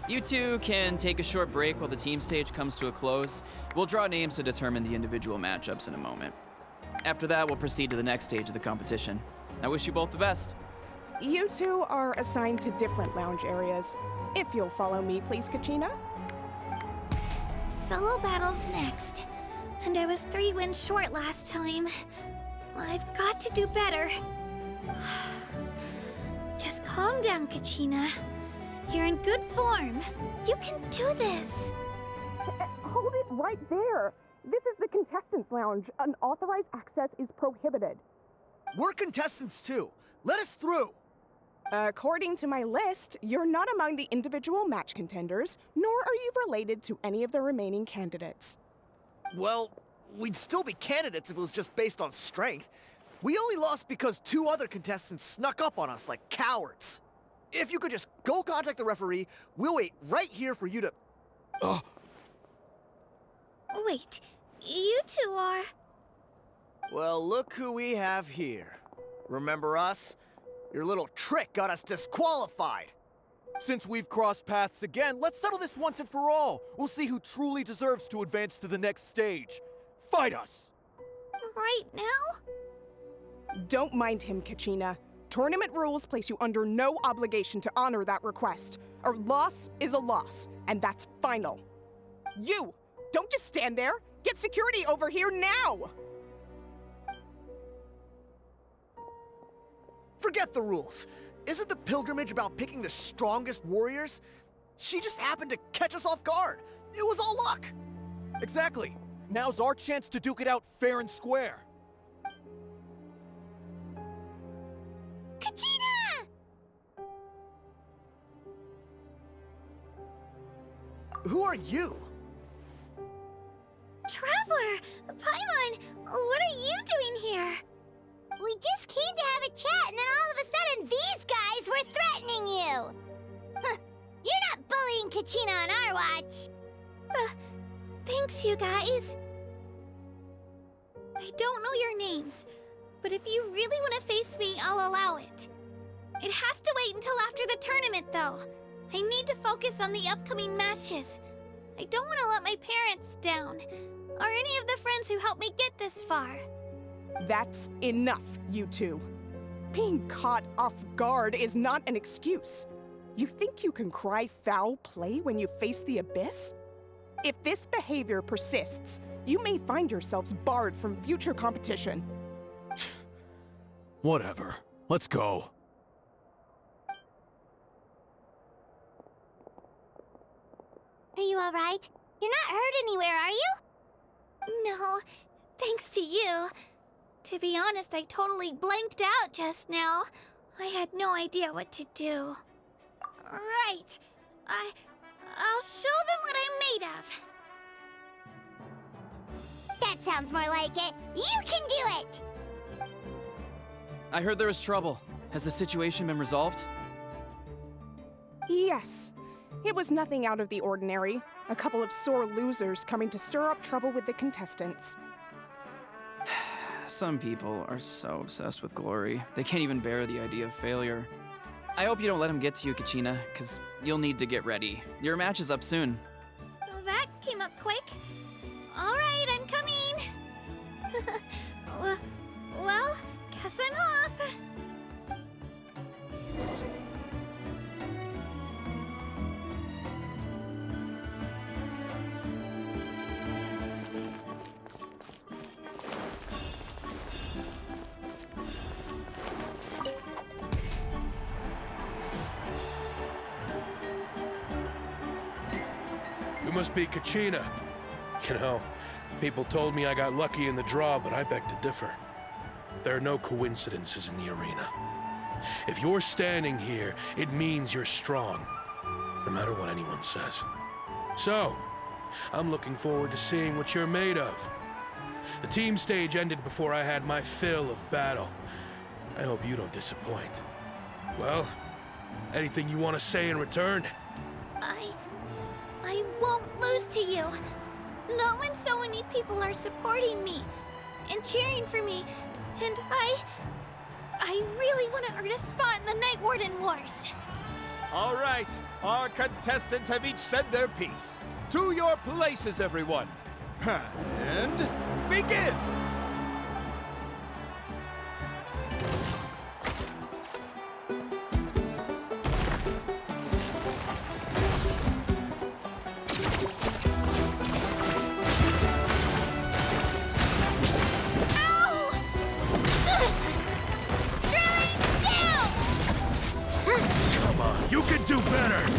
J: You two can take a short break while the team stage comes to a close. We'll draw names to determine the individual matchups in a moment. After that, we'll proceed to the next stage of the competition. I wish you both the best.
Q: You two are assigned to different lounge areas. If you'll follow me, please, Kachina.
G: Solo battle's next. And I was 3 wins short last time. I've got to do better. Just calm down, Kachina. You're in good form. You can do this.
Q: Hold it right there. This is the contestants' lounge. Unauthorized access is prohibited.
T: We're contestants too. Let us through.
Q: According to my list, you're not among the individual match contenders, nor are you related to any of the remaining candidates.
T: Well, we'd still be candidates if it was just based on strength. We only lost because 2 other contestants snuck up on us like cowards. If you could just go contact the referee, we'll wait right here for you to...
G: Wait, you two are.
T: Well, look who we have here. Remember us? Your little trick got us disqualified.
R: Since we've crossed paths again, let's settle this once and for all. We'll see who truly deserves to advance to the next stage. Fight us!
G: Right now?
Q: Don't mind him, Kachina. Tournament rules place you under no obligation to honor that request. A loss is a loss, and that's final. You! Don't just stand there! Get security over here now!
T: Forget the rules. Isn't the pilgrimage about picking the strongest warriors? She just happened to catch us off guard. It was all luck.
R: Exactly. Now's our chance to duke it out fair and square.
C: Kachina!
T: Who are you?
G: Traveler! Paimon, what are you doing here?
C: We just came to have a chat, and then all of a sudden these guys were threatening you! Huh, you're not bullying Kachina on our watch!
G: Thanks, you guys. I don't know your names, but if you really want to face me, I'll allow it. It has to wait until after the tournament, though. I need to focus on the upcoming matches. I don't want to let my parents down, or any of the friends who helped me get this far.
Q: That's enough, you two. Being caught off guard is not an excuse. You think you can cry foul play when you face the abyss? If this behavior persists, you may find yourselves barred from future competition.
R: Whatever. Let's go.
C: Are you alright? You're not hurt anywhere, are you?
G: No, thanks to you. To be honest, I totally blanked out just now. I had no idea what to do. Right. I'll show them what I'm made of.
C: That sounds more like it. You can do it!
J: I heard there was trouble. Has the situation been resolved?
Q: Yes. It was nothing out of the ordinary. A couple of sore losers coming to stir up trouble with the contestants.
J: Some people are so obsessed with glory, they can't even bear the idea of failure. I hope you don't let him get to you, Kachina, because you'll need to get ready. Your match is up soon.
G: Well, that came up quick. All right, I'm coming. Well, guess I'm off.
A: You must be Kachina. You know, people told me I got lucky in the draw, but I beg to differ. There are no coincidences in the arena. If you're standing here, it means you're strong, no matter what anyone says. So, I'm looking forward to seeing what you're made of. The team stage ended before I had my fill of battle. I hope you don't disappoint. Well, anything you want to say in return?
G: I won't lose to you. Not when so many people are supporting me and cheering for me, and I really want to earn a spot in the Night Warden Wars.
R: All right, our contestants have each said their piece. To your places, everyone. And begin!
A: You can do better!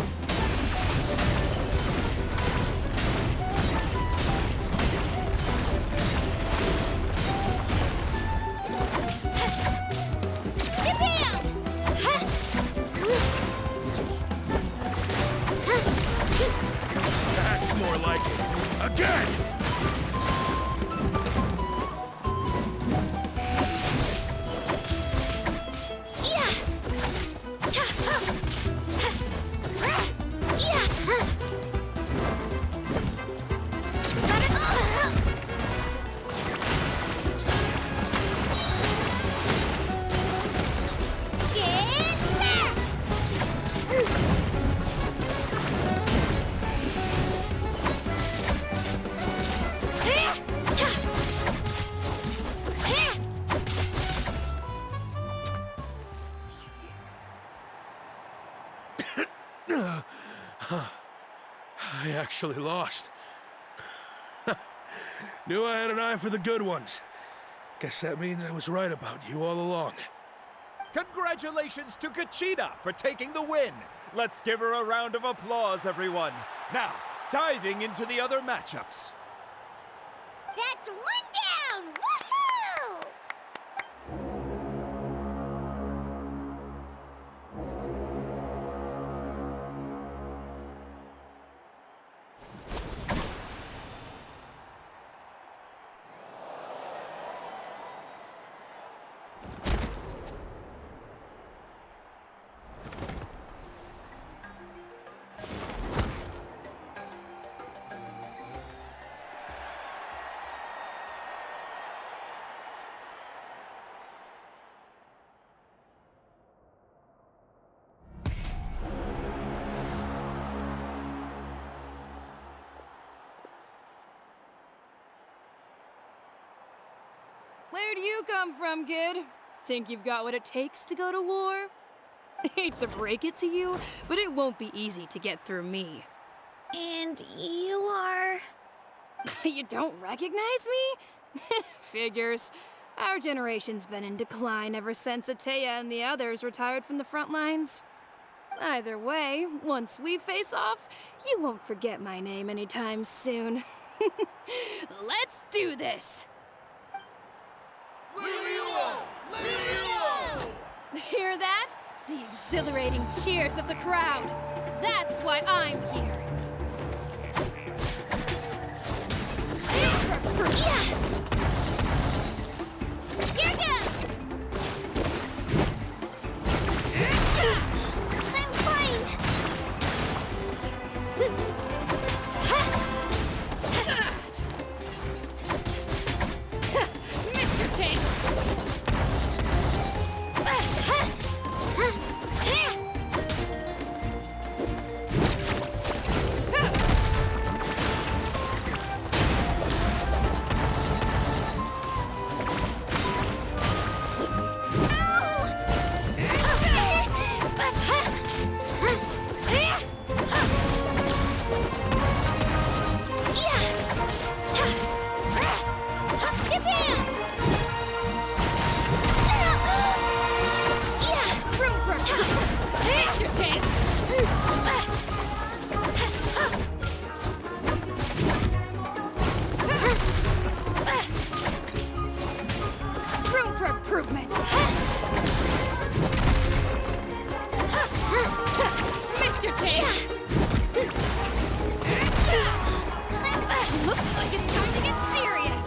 A: actually lost. Knew I had an eye for the good ones. Guess that means I was right about you all along.
R: Congratulations to Kachina for taking the win. Let's give her a round of applause, everyone. Now, diving into the other matchups.
C: That's one down! Woohoo!
B: Where do you come from, kid? Think you've got what it takes to go to war? Hate to break it to you, but it won't be easy to get through me.
G: And you are...
B: You don't recognize me? Figures. Our generation's been in decline ever since Ateya and the others retired from the front lines. Either way, once we face off, you won't forget my name anytime soon. Let's do this! Hear that? The exhilarating cheers of the crowd. That's why I'm here.
G: Here goes! I'm fine!
B: Mr. Chase! Room for improvement. Mr. Chase! Looks like it's time to get serious.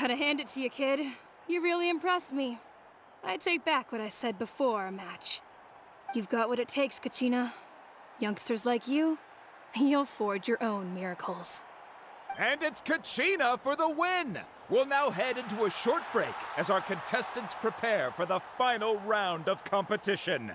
B: Gotta hand it to you, kid. You really impressed me. I take back what I said before our match. You've got what it takes, Kachina. Youngsters like you, you'll forge your own miracles.
R: And it's Kachina for the win! We'll now head into a short break as our contestants prepare for the final round of competition.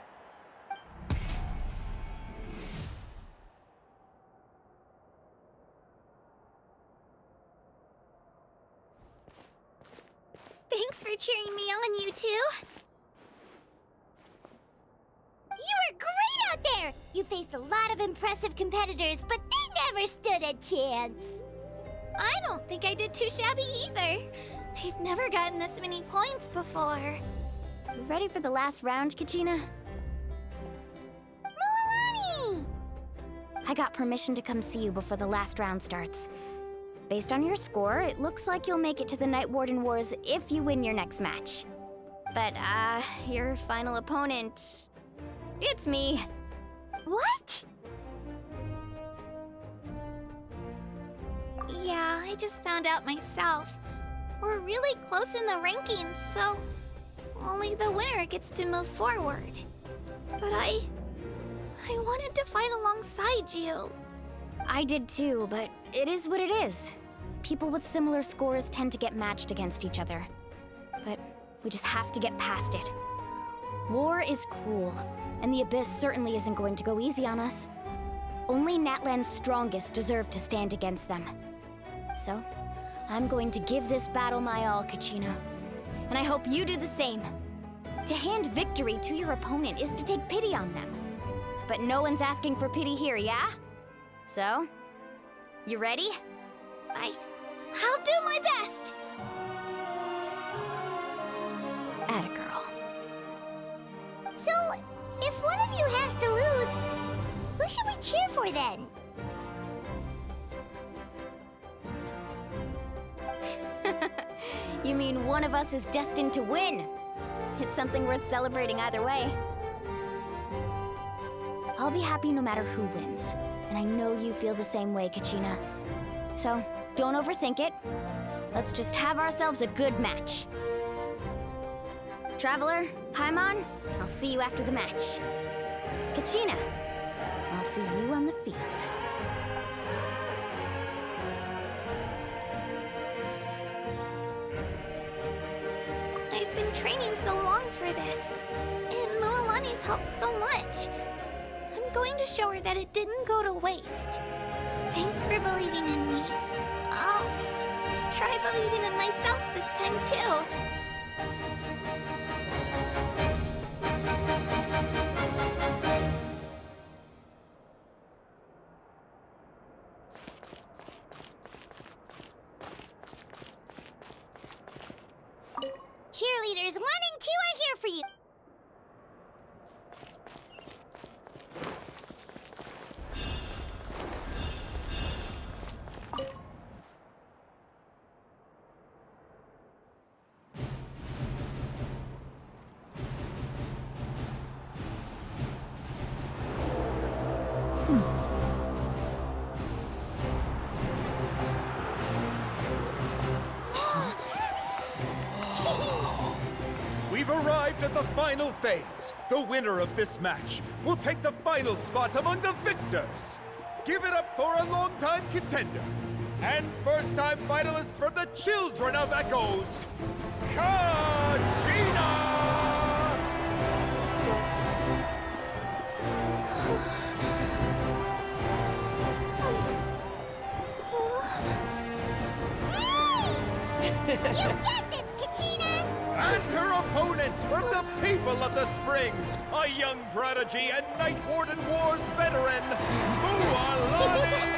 G: Thanks for cheering me on, you two.
C: You were great out there! You faced a lot of impressive competitors, but they never stood a chance.
G: I don't think I did too shabby either. I've never gotten this many points before.
D: You ready for the last round, Kachina?
C: Milani!
D: I got permission to come see you before the last round starts. Based on your score, it looks like you'll make it to the Night Warden Wars if you win your next match. But, your final opponent... it's me.
C: What?
G: Yeah, I just found out myself. We're really close in the rankings, so only the winner gets to move forward. But I wanted to fight alongside you.
D: I did too, but it is what it is. People with similar scores tend to get matched against each other. But we just have to get past it. War is cruel, and the Abyss certainly isn't going to go easy on us. Only Natlan's strongest deserve to stand against them. So, I'm going to give this battle my all, Kachina. And I hope you do the same. To hand victory to your opponent is to take pity on them. But no one's asking for pity here, yeah? So, you ready?
G: I'll do my best!
D: Atta girl.
C: So, if one of you has to lose, who should we cheer for then?
D: You mean one of us is destined to win? It's something worth celebrating either way. I'll be happy no matter who wins. And I know you feel the same way, Kachina. So, don't overthink it. Let's just have ourselves a good match. Traveler, Paimon, I'll see you after the match. Kachina, I'll see you on the field.
G: I've been training so long for this, and Milani's helped so much. I'm going to show her that it didn't go to waste. Thanks for believing in me. I'll try believing in myself this time too.
C: Cheerleaders 1 and 2 are here for you.
R: We've arrived at the final phase. The winner of this match will take the final spot among the victors. Give it up for a longtime contender and first-time finalist from the Children of Echoes, Kachina!
C: You get this, Kachina!
R: And her opponent from the people of the Springs, a young prodigy and Night Warden Wars veteran, Mualani!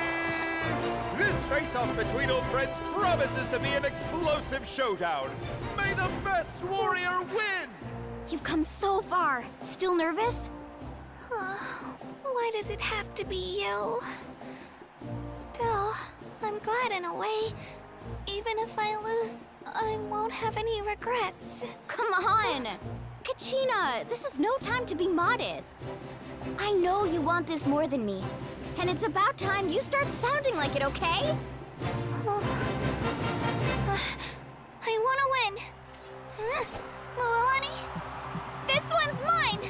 R: This face-off between old friends promises to be an explosive showdown. May the best warrior win!
D: You've come so far. Still nervous?
G: Why does it have to be you? Still, I'm glad in a way. Even if I lose, I won't have any regrets.
D: Come on! Kachina, this is no time to be modest. I know you want this more than me. And it's about time you start sounding like it, okay?
G: Milani, this one's mine!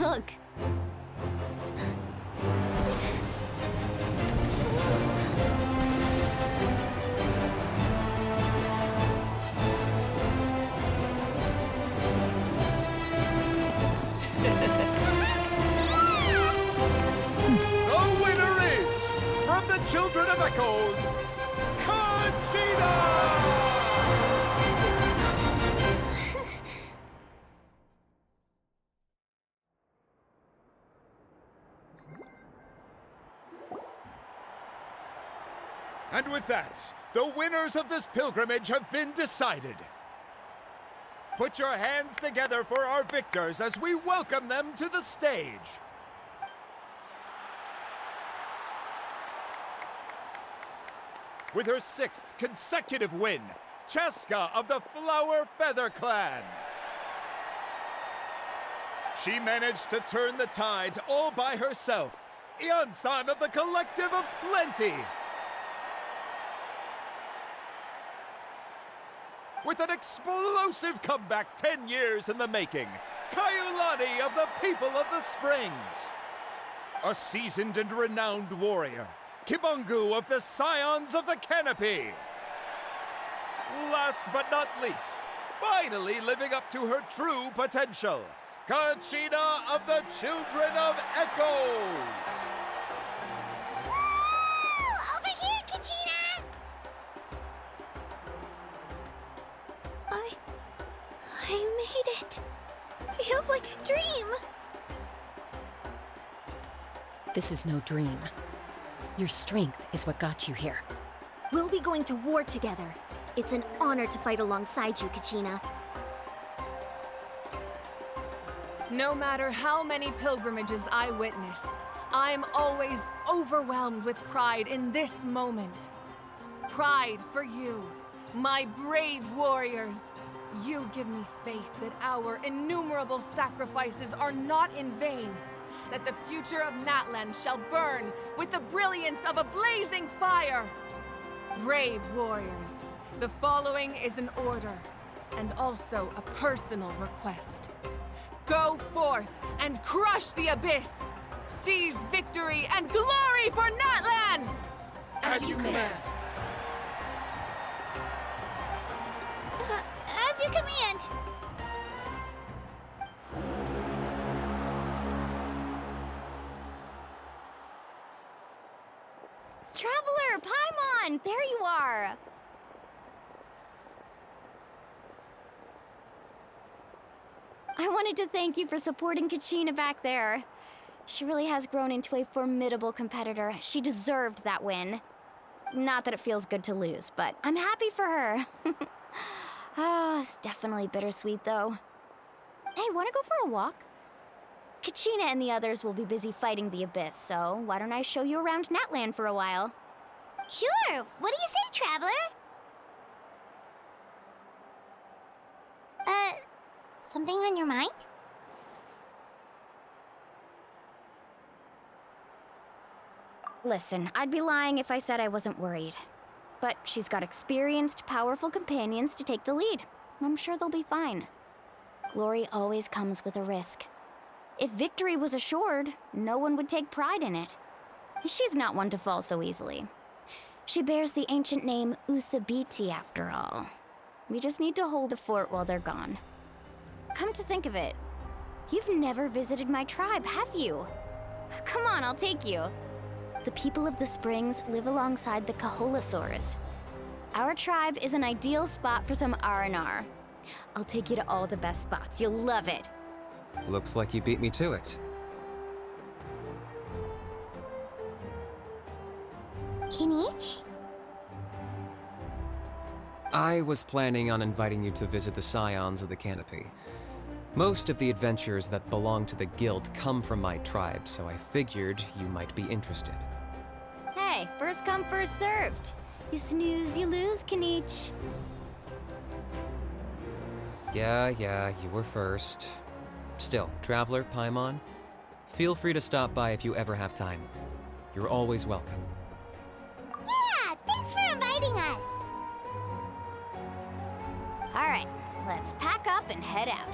D: Look.
R: The winner is, from the Children of Echoes, Conchita! And with that, the winners of this pilgrimage have been decided. Put your hands together for our victors as we welcome them to the stage. With her 6th consecutive win, Cheska of the Flower Feather Clan. She managed to turn the tides all by herself. Ian-san of the Collective of Plenty. With an explosive comeback 10 years in the making, Kaiulani of the People of the Springs. A seasoned and renowned warrior, Kibungu of the Scions of the Canopy. Last but not least, finally living up to her true potential, Conchita of the Children of Echoes.
C: Woo! Over here, Conchita!
G: I made it. Feels like a dream.
E: This is no dream. Your strength is what got you here.
K: We'll be going to war together. It's an honor to fight alongside you, Kachina.
S: No matter how many pilgrimages I witness, I'm always overwhelmed with pride in this moment. Pride for you, my brave warriors. You give me faith that our innumerable sacrifices are not in vain, that the future of Natlan shall burn with the brilliance of a blazing fire. Brave warriors, the following is an order, and also a personal request. Go forth and crush the abyss! Seize victory and glory for Natlan!
R: As you command.
G: As you command.
D: Traveler, Paimon, there you are. I wanted to thank you for supporting Kachina back there. She really has grown into a formidable competitor. She deserved that win. Not that it feels good to lose, but I'm happy for her. It's definitely bittersweet, though. Hey, wanna go for a walk? Kachina and the others will be busy fighting the Abyss, so why don't I show you around Natlan for a while?
C: Sure. What do you say, Traveler? Something on your mind?
D: Listen, I'd be lying if I said I wasn't worried. But she's got experienced, powerful companions to take the lead. I'm sure they'll be fine. Glory always comes with a risk. If victory was assured, no one would take pride in it. She's not one to fall so easily. She bears the ancient name Uthabiti after all. We just need to hold the fort while they're gone. Come to think of it, you've never visited my tribe, have you? Come on, I'll take you. The people of the Springs live alongside the Kaholasaurus. Our tribe is an ideal spot for some R&R. I'll take you to all the best spots. You'll love it.
N: Looks like you beat me to it.
C: Kinich?
N: I was planning on inviting you to visit the Scions of the Canopy. Most of the adventures that belong to the Guild come from my tribe, so I figured you might be interested.
D: Hey, first come, first served. You snooze, you lose, Kinich.
N: Yeah, you were first. Still, Traveler, Paimon, feel free to stop by if you ever have time. You're always welcome.
C: Yeah, thanks for inviting us.
D: All right, let's pack up and head out.